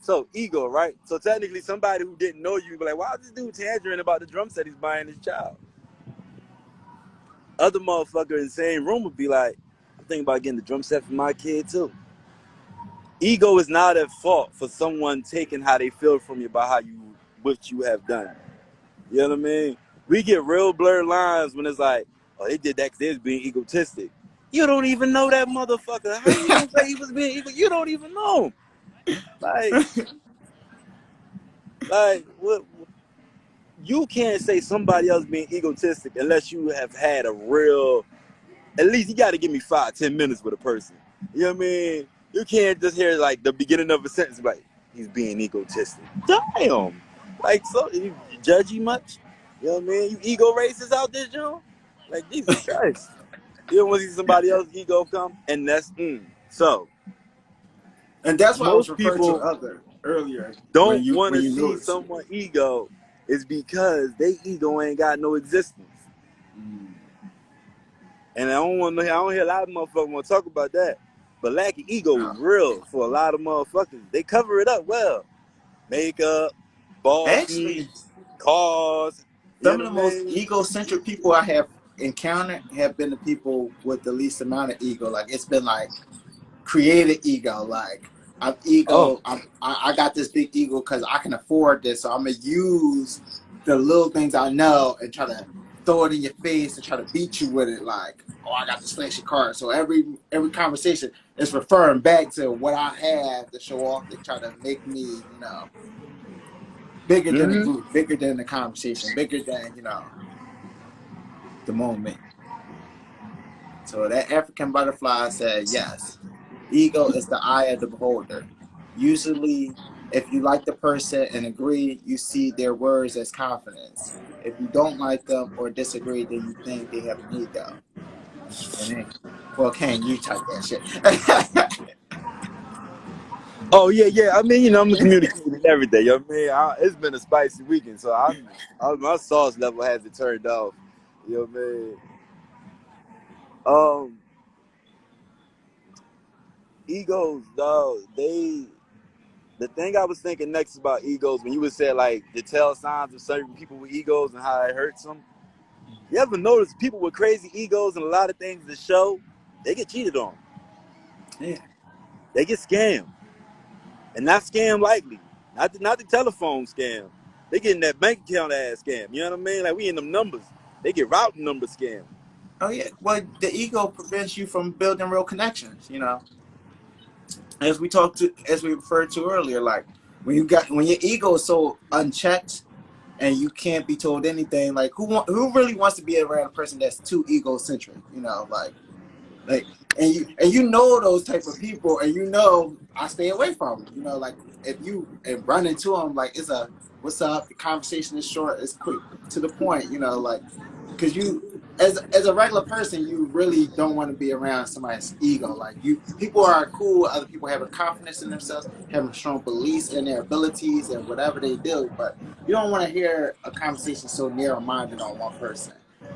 so ego, right? So technically, somebody who didn't know you be like, "Why is this dude tangerine about the drum set he's buying his child?" Other motherfucker in the same room would be like, "I'm thinking about getting the drum set for my kid too." Ego is not at fault for someone taking how they feel from you about what you have done. You know what I mean? We get real blurred lines when it's like, "Oh, they did that because they was being egotistic." You don't even know that motherfucker. How you gonna say he was being ego? You don't even know him. Like, what? You can't say somebody else being egotistic unless you have had a real. At least you got to give me 5-10 minutes with a person. You know what I mean? You can't just hear like the beginning of a sentence like he's being egotistic. Damn. Like, so you judgy much? You know what I mean? You ego racist out there, Joe? Like, Jesus Christ. You don't want to see somebody else's ego come, and that's so. And that's what I was Most referring to people other earlier when don't you want when to you see notice. someone ego is because they ego ain't got no existence. And I don't hear a lot of motherfuckers want to talk about that. But lack of ego is No. real for a lot of motherfuckers. They cover it up well. Makeup, bossy, Actually, cars, you some know of the what I most mean? egocentric people I have encountered have been the people with the least amount of ego. Like it's been like created ego. Like I'm Oh. ego. I got this big ego because I can afford this. So I'm gonna use the little things I know and try to throw it in your face and try to beat you with it. Like, oh, I got this flashy car. So every conversation is referring back to what I have to show off to try to make me, bigger than the Mm-hmm. group, bigger than the conversation, bigger than the moment. So that African butterfly said, yes, ego is the eye of the beholder. Usually, if you like the person and agree, you see their words as confidence. If you don't like them or disagree, then you think they have an ego. And then, well, Kane, you type that shit. Oh yeah, yeah. I mean, I'm communicating every day. You know what I mean? It's been a spicy weekend, so my sauce level hasn't turned off. You know what I mean? Egos, dog. The thing I was thinking next about egos when you would say like the tell signs of certain people with egos and how it hurts them. You ever notice people with crazy egos and a lot of things that show they get cheated on, Yeah. they get scammed, and not scammed lightly, not the telephone scam. They getting that bank account ass scam. You know what I mean? Like we in them numbers. They get routing number scam. Oh yeah. Well, the ego prevents you from building real connections. As we referred to earlier, like when your ego is so unchecked and you can't be told anything, like who really wants to be around a person that's too egocentric? Like and you know those type of people, and I stay away from them. Like if you and run into them, like it's a what's up. The conversation is short, it's quick to the point. Like because you as a regular person, you really don't want to be around somebody's ego. Like people are cool. Other people having confidence in themselves, having strong beliefs in their abilities and whatever they do. But you don't want to hear a conversation so narrow minded on one person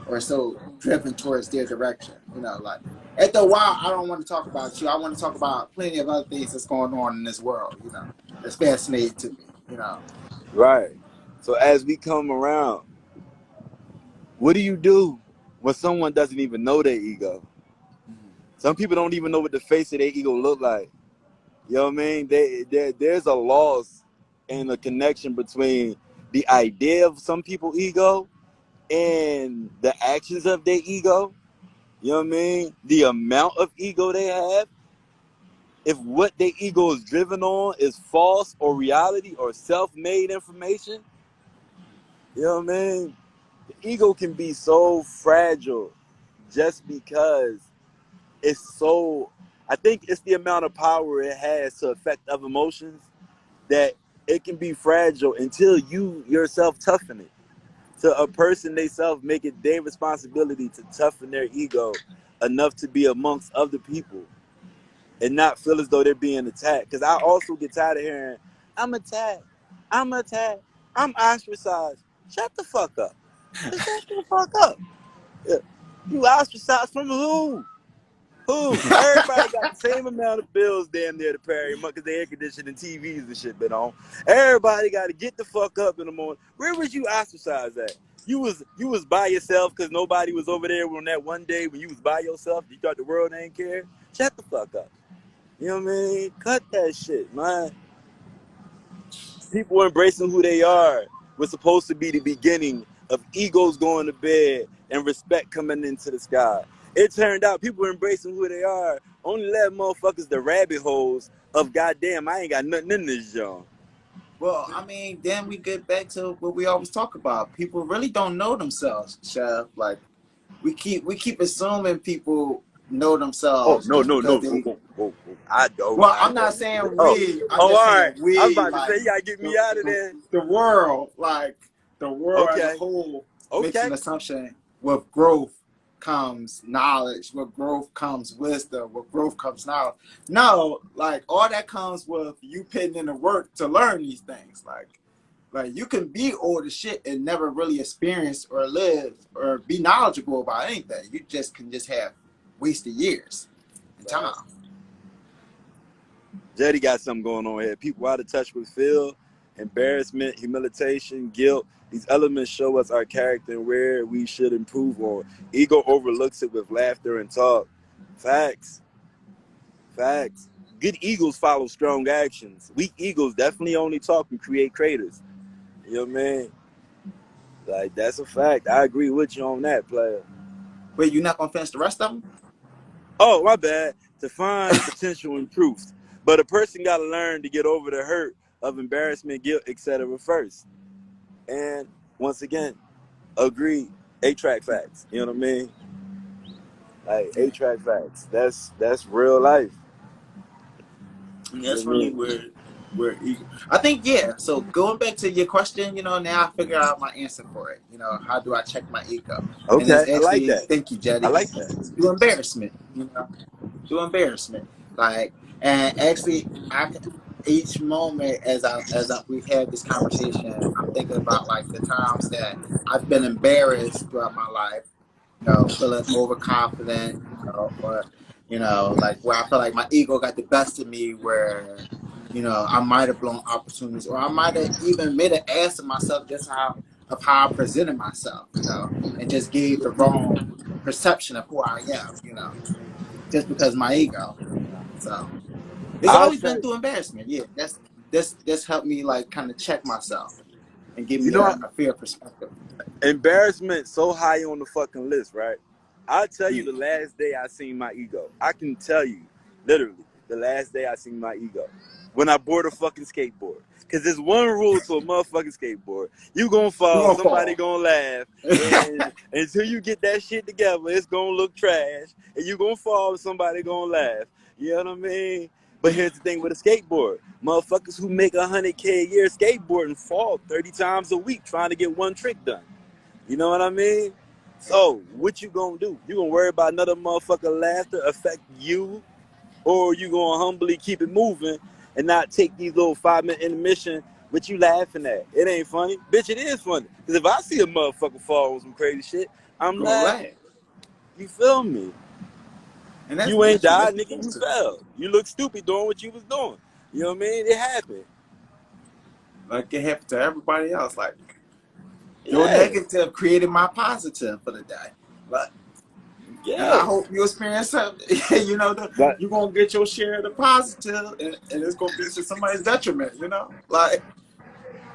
or so driven towards their direction. Like after a while, I don't want to talk about you. I want to talk about plenty of other things that's going on in this world. That's fascinating to me. Right. So as we come around, what do you do when someone doesn't even know their ego? Some people don't even know what the face of their ego look like. You know what I mean? There's a loss in the connection between the idea of some people's ego and the actions of their ego. You know what I mean? The amount of ego they have. If what their ego is driven on is false or reality or self-made information, you know what I mean? The ego can be so fragile just because it's so. I think it's the amount of power it has to affect other emotions that it can be fragile until you yourself toughen it. To a person they self make it their responsibility to toughen their ego enough to be amongst other people and not feel as though they're being attacked. Because I also get tired of hearing, I'm attacked, I'm attacked, I'm ostracized. Shut the fuck up. Just shut the fuck up. Yeah. You ostracized from who? Who? Everybody got the same amount of bills damn near to pay because the air conditioning TVs and shit been on. Everybody got to get the fuck up in the morning. Where was you ostracized at? You was by yourself because nobody was over there on that one day when you was by yourself. You thought the world ain't care. Shut the fuck up. You know what I mean? Cut that shit, man. People embracing who they are was supposed to be the beginning of egos going to bed and respect coming into the sky. It turned out people embracing who they are only let motherfuckers the rabbit holes of goddamn I ain't got nothing in this joint. Well, I mean, then we get back to what we always talk about. People really don't know themselves, Chef. Like we keep assuming people know Oh themselves no just no because no they. I don't Well, I I'm not don't saying oh we. I'm oh just all right saying I was we. about to say Like you gotta get me the out of the, there. the world, like the world as a Okay whole, makes okay an assumption. With growth comes knowledge. With growth comes wisdom. With growth comes knowledge. No, like all that comes with you putting in the work to learn these things. Like you can be old as shit and never really experience or live or be knowledgeable about anything. You just have wasted years and time. Jeide got something going on here. People out of touch with feel, embarrassment, humiliation, guilt. These elements show us our character and where we should improve on. Ego overlooks it with laughter and talk. Facts. Facts. Good egos follow strong actions. Weak egos definitely only talk and create craters. You know what I mean? Like, that's a fact. I agree with you on that, player. Wait, you're not gonna finish the rest of them? Oh, my bad. To find potential in truth. But a person got to learn to get over the hurt of embarrassment, guilt, etc. first. And once again, agree. 8-track facts. You know what I mean? Like Yeah, 8-track facts. That's real life. and You know that's what I really mean? where ego. I think yeah. So going back to your question, now I figure out my answer for it. How do I check my ego? And it's Okay, I like actually that. thank you, I Jetty. like that. Do embarrassment. Do embarrassment. Like and actually I can. each moment we've had this conversation, I'm thinking about like the times that I've been embarrassed throughout my life, feeling overconfident, or like where I feel like my ego got the best of me, where I might have blown opportunities, or I might have even made an ass of myself just how I presented myself, and just gave the wrong perception of who I am, just because of my ego, So it's I'll always been say, through embarrassment. Yeah, that's helped me like kind of check myself and give you me know, a fair perspective. embarrassment so high on the fucking list, right? I'll tell you Yeah. the last day I seen my ego. I can tell you, literally, the last day I seen my ego. When I bought a fucking skateboard. Cause there's one rule to a motherfucking skateboard. You gonna You fall, gonna somebody fall. gonna laugh, and until you get that shit together, it's gonna look trash. And you gonna fall, somebody gonna laugh. You know what I mean? But here's the thing with a skateboard. Motherfuckers who make 100K a year skateboarding fall 30 times a week trying to get one trick done. You know what I mean? So, what you gonna do? You gonna worry about another motherfucker laughter affect you, or you gonna humbly keep it moving and not take these little 5 minute intermission, but you laughing at? It ain't funny. Bitch, it is funny. Because if I see a motherfucker fall on some crazy shit, You I'm gonna laughing. laugh, You feel me? and that's You ain't natural. That's died, supposed nigga, you to. fell. You look stupid doing what you was doing. You know what I mean? It happened. Like it happened to everybody else. Like your Yeah, negative created my positive for the day. But and yeah. I hope you experience something. But You're gonna get your share of the positive, and it's gonna be to somebody's detriment. Like.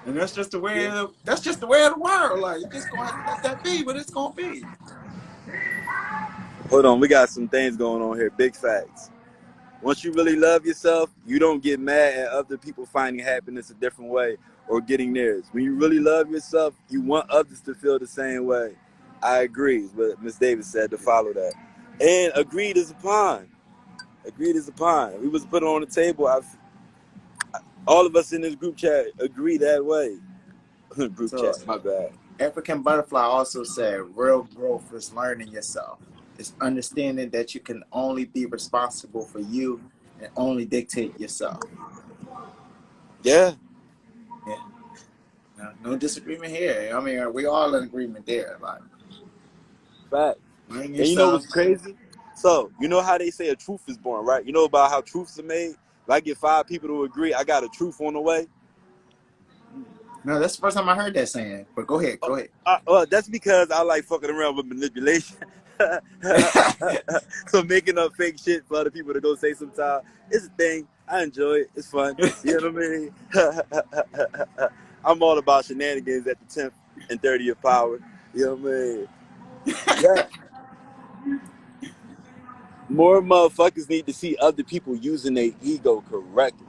And yeah. that's just the way of the world. Like you just gonna have to let that be what it's gonna be. Hold on, we got some things going on here. Big facts. Once you really love yourself, you don't get mad at other people finding happiness a different way or getting theirs. When you really love yourself, you want others to feel the same way. I agree, but Miss Davis said to follow that. And agreed is upon. Agreed is upon. We was put on the table. All of us in this group chat agree that way. Group So chat, my bad. African Butterfly also said real growth is learning yourself. It's understanding that you can only be responsible for you and only dictate yourself. Yeah, Yeah. No disagreement here. I mean, we all in agreement there. Like fact. learning And you know yourself. what's crazy? So, you know how they say a truth is born, right? You know about how truths are made? If I get 5 people to agree, I got a truth on the way. No, that's the first time I heard that saying. But go ahead, go ahead. That's because I like fucking around with manipulation. So making up fake shit for other people to go say sometime, it's a thing. I enjoy it. It's fun. You know what I mean? I'm all about shenanigans at the 10th and 30th power. You know what I mean? Yeah. More motherfuckers need to see other people using their ego correctly.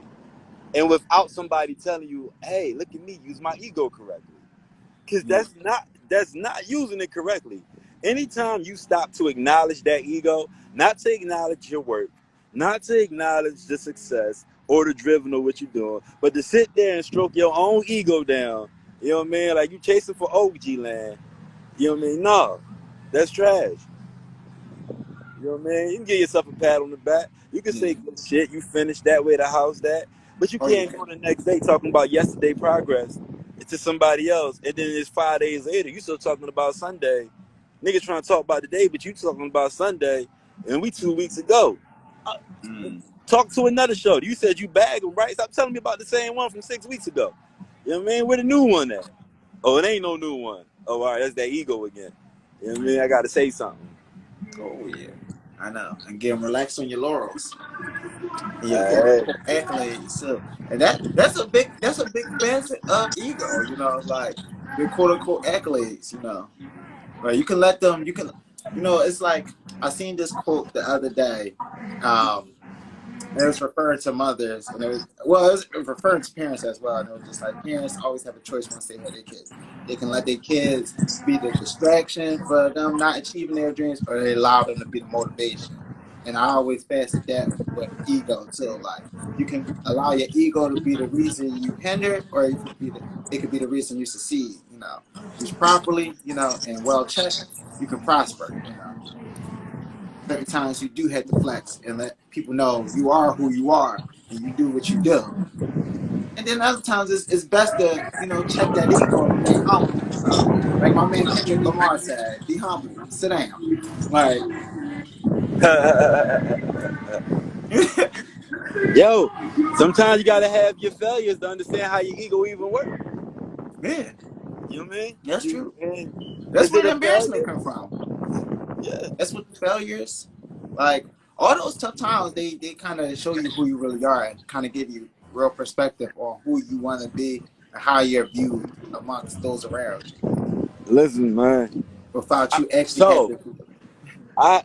And without somebody telling you, hey, look at me, use my ego correctly. Because Yeah. that's not using it correctly. Anytime you stop to acknowledge that ego, not to acknowledge your work, not to acknowledge the success or the driven of what you're doing, but to sit there and stroke your own ego down, you know what I mean? Like you chasing for OG land, you know what I mean? No, that's trash. You know what I mean? You can give yourself a pat on the back. You can say Yeah. good shit. You finished that way the house that. But you Oh can't yeah. go the next day talking about yesterday progress to somebody else. And then it's 5 days later. You still talking about Sunday. Niggas trying to talk about the day, but you talking about Sunday. And we 2 weeks ago. Uh, Mm. Talk to another show. You said you bagged them, right? Stop telling me about the same one from 6 weeks ago. You know what I mean? Where the new one at? Oh, it ain't no new one. Oh, all right. That's that ego again. You know what I mean? I got to say something. Oh yeah. I know. And get relax on your laurels and your quote All unquote accolades. So, and that's a big facet of ego. Like your quote unquote accolades. Right? You can let them. You can. It's like I seen this quote the other day. Um, and it was referring to mothers, and it was referring to parents as well. And it was just like parents always have a choice once they have their kids. They can let their kids be the distraction for them not achieving their dreams, or they allow them to be the motivation. And I always facet that with ego too. Like you can allow your ego to be the reason you hinder, or it could be the reason you succeed. Used properly, and well checked, you can prosper. Certain times you do have to flex and let people know you are who you are, and you do what you do. And then other times it's best to, check that ego and remain humble. Like my man Kendrick Lamar said, be humble, sit down. Like, Yo, sometimes you gotta have your failures to understand how your ego even works. yeah, You know what I mean? that's true. That's Is where it the a embarrassment failure? come from. Yeah. That's what the failures, like all those tough times, they kind of show you who you really are and kind of give you real perspective on who you want to be and how you're viewed amongst those around you Listen, man. without you actually So having to. I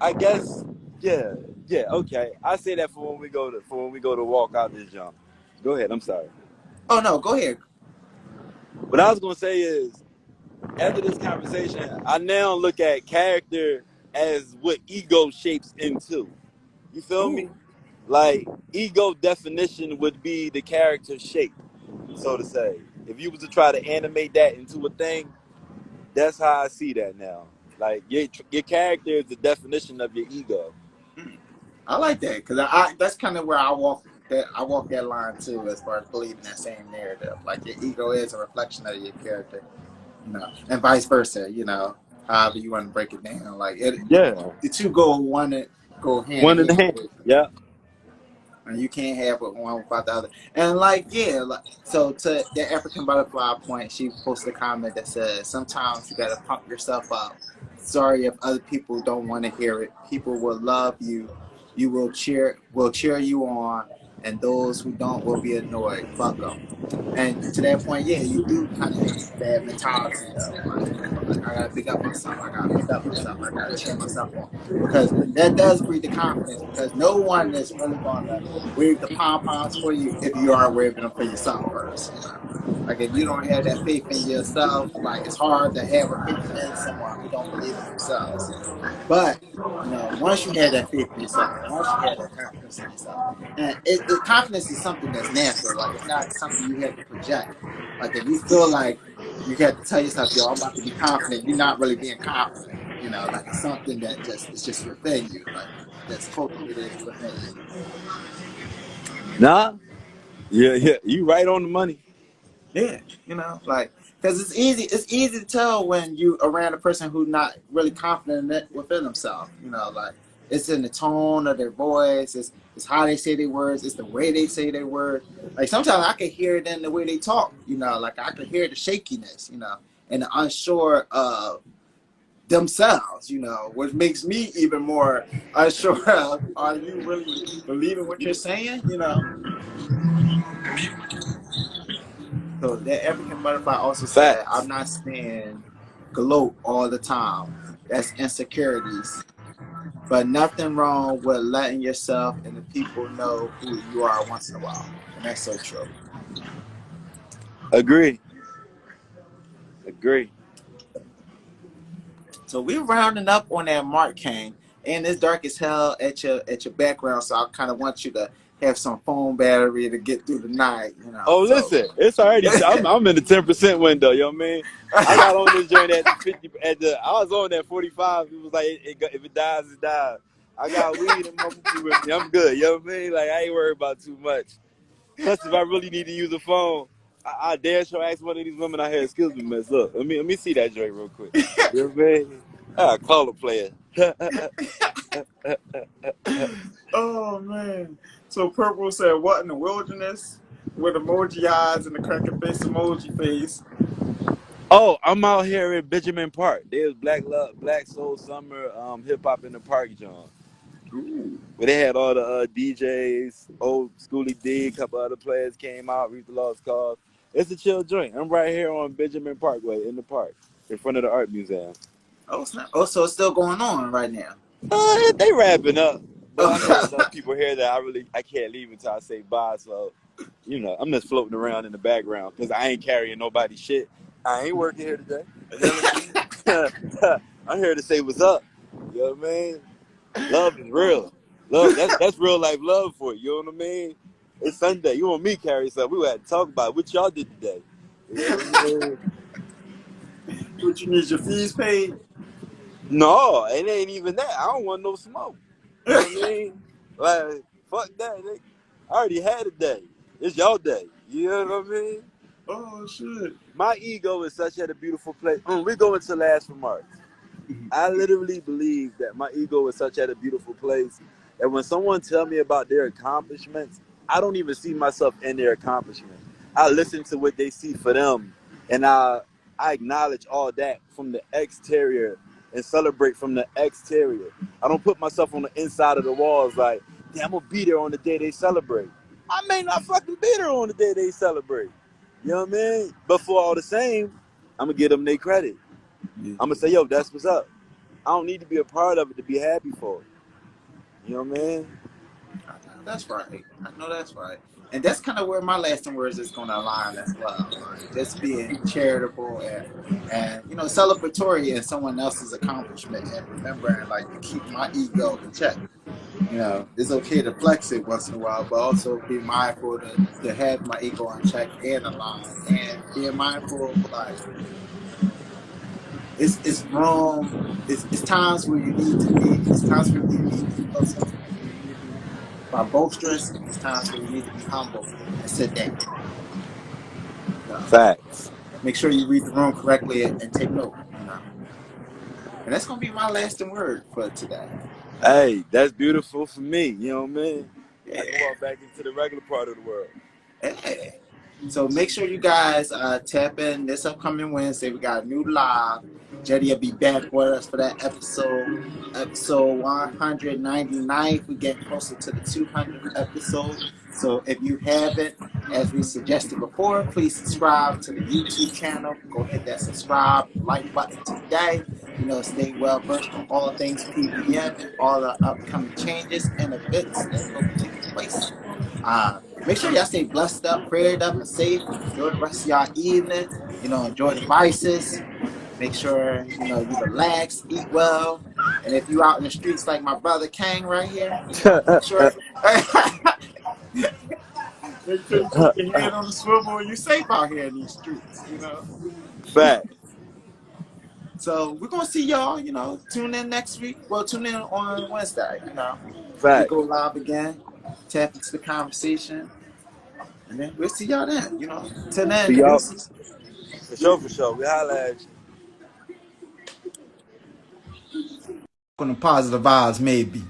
I guess yeah, yeah, okay. I say that for when we go to walk out this jump. Go ahead, I'm sorry. Oh no, go ahead. What I was gonna say is after this conversation, I now look at character as what ego shapes into. You feel me? Ooh, Like ego definition would be the character shape, so to say. If you was to try to animate that into a thing, that's how I see that now. Like your character is the definition of your ego. I like that because I that's kind of where I walk that line too, as far as believing that same narrative. Like your ego is a reflection of your character, and vice versa. However you want to break it down. Like Yeah, the two go hand in one in the hand. hand. Yeah, And you can't have it one without the other. And like, yeah, like, so to the African butterfly point, she posted a comment that says, "Sometimes you gotta pump yourself up. Sorry if other people don't want to hear it. People will love you. You will cheer you on, and those who don't will be annoyed. Fuck them." And to that point, yeah, you do kind of have to keep that mentality up. Like I gotta big up myself. I gotta pick up myself. I gotta cheer myself on because that does breed the confidence. Because no one is really gonna wave the pom poms for you if you are waving them for yourself first. Like if you don't have that faith in yourself, like it's hard to have a faith in someone who don't believe in themselves. But once you have that faith in yourself, once you have that confidence in yourself, and confidence is something that's natural. Like it's not something you have to project. Like if you feel like you have to tell yourself, "Yo, I'm about to be confident," you're not really being confident. Like it's something that it's just within you, like that's cultivated within you. nah, yeah, yeah. You right on the money. Yeah, like because it's easy to tell when you around a person who's not really confident within themselves. Like it's in the tone of their voice, it's how they say their words, it's the way they say their words. Like sometimes I can hear it in the way they talk. Like I can hear the shakiness. And the unsure of themselves. Which makes me even more unsure of, are you really believing what you're saying? So that African butterfly also said, Facts. "I'm not saying gloat all the time. That's insecurities, but nothing wrong with letting yourself and the people know who you are once in a while." And that's so true. Agree. Agree. So we're rounding up on that mark, Kane, and it's dark as hell at your background. So I kind of want you to have some phone battery to get through the night. Oh, So listen, it's already. I'm in the 10% window, yo, man. I got on this joint at 50. I was on that 45. It was like, if it dies, it dies. I got weed and my movie with me. I'm good, yo, man. Like I ain't worried about too much. Plus, if I really need to use a phone, I dare sure ask one of these women I had. Excuse me, miss. Look, let me see that joint real quick. You know what I mean? I call a player. oh man. So Purple said, "What in the wilderness?" With emoji eyes and the cracker face emoji face. Oh, I'm out here in Benjamin Park. There's Black Love, Black Soul Summer, hip hop in the park, John. Ooh. Where they had all the DJs, old Schoolie D, a couple other players came out, read the lost cause. It's a chill joint. I'm right here on Benjamin Parkway in the park, in front of the art museum. Oh snap. Oh, so it's still going on right now. They wrapping up, but I know Oh. enough people here that I can't leave until I say bye. So, I'm just floating around in the background because I ain't carrying nobody's shit. I ain't working here today. You know what I mean? I'm here to say what's up. You know what I mean? Love is real. Love that's real life love for you. You know what I mean? It's Sunday. You want me to carry something? We had to talk about what y'all did today. You know what I mean? What, you need your fees paid? No, it ain't even that. I don't want no smoke. You know what I mean? Like fuck that. Nigga. I already had a day. It's your day. You know what I mean? Oh shit. My ego is such at a beautiful place. We go into last remarks. I literally believe that my ego is such at a beautiful place that when someone tell me about their accomplishments, I don't even see myself in their accomplishment. I listen to what they see for them, and I acknowledge all that from the exterior and celebrate from the exterior. I don't put myself on the inside of the walls like, damn, I'm gonna be there on the day they celebrate. I may not fucking be there on the day they celebrate. You know what I mean? But for all the same, I'm gonna give them their credit. Yeah. I'm gonna say, yo, that's what's up. I don't need to be a part of it to be happy for it. You know what I mean? I know that's right. I know that's right. And that's kind of where my lasting words is going to align as well. Like just being charitable and celebratory in someone else's accomplishment and remembering like to keep my ego in check. It's okay to flex it once in a while, but also be mindful to have my ego on check and align and being mindful like it's wrong. It's times where you need to be. It's times where you need to be ego. Sometimes where you need to be by boisterous. It's times where you need to be humble and sit down. So Facts. make sure you read the room correctly and take note. And that's gonna be my lasting word for today. Hey, that's beautiful for me. You know what I mean? I can Yeah. walk back into the regular part of the world. Hey. So make sure you guys tap in this upcoming Wednesday. We got a new live. Jeide will be back with us for that episode 199th. We're getting closer to the 200th episode. So if you haven't, as we suggested before, please subscribe to the YouTube channel. Go hit that subscribe like button today. Stay well versed on all things PVM and all the upcoming changes and events that will be taking place. Make sure y'all stay blessed up, prayed up, and safe. Enjoy the rest of y'all evening. Enjoy the vices. Make sure you relax, eat well, and if you out in the streets like my brother Kang right here, make sure make sure you keep your head on the swivel and you're safe out here in these streets. Fact. So we're gonna see y'all. Tune in next week. Well, tune in on Wednesday. We Fact. go live again, tap into the conversation, and then we'll see y'all then. Till then, See y'all. deuces. For sure, for sure. We holla at you. On the positive vibes, maybe.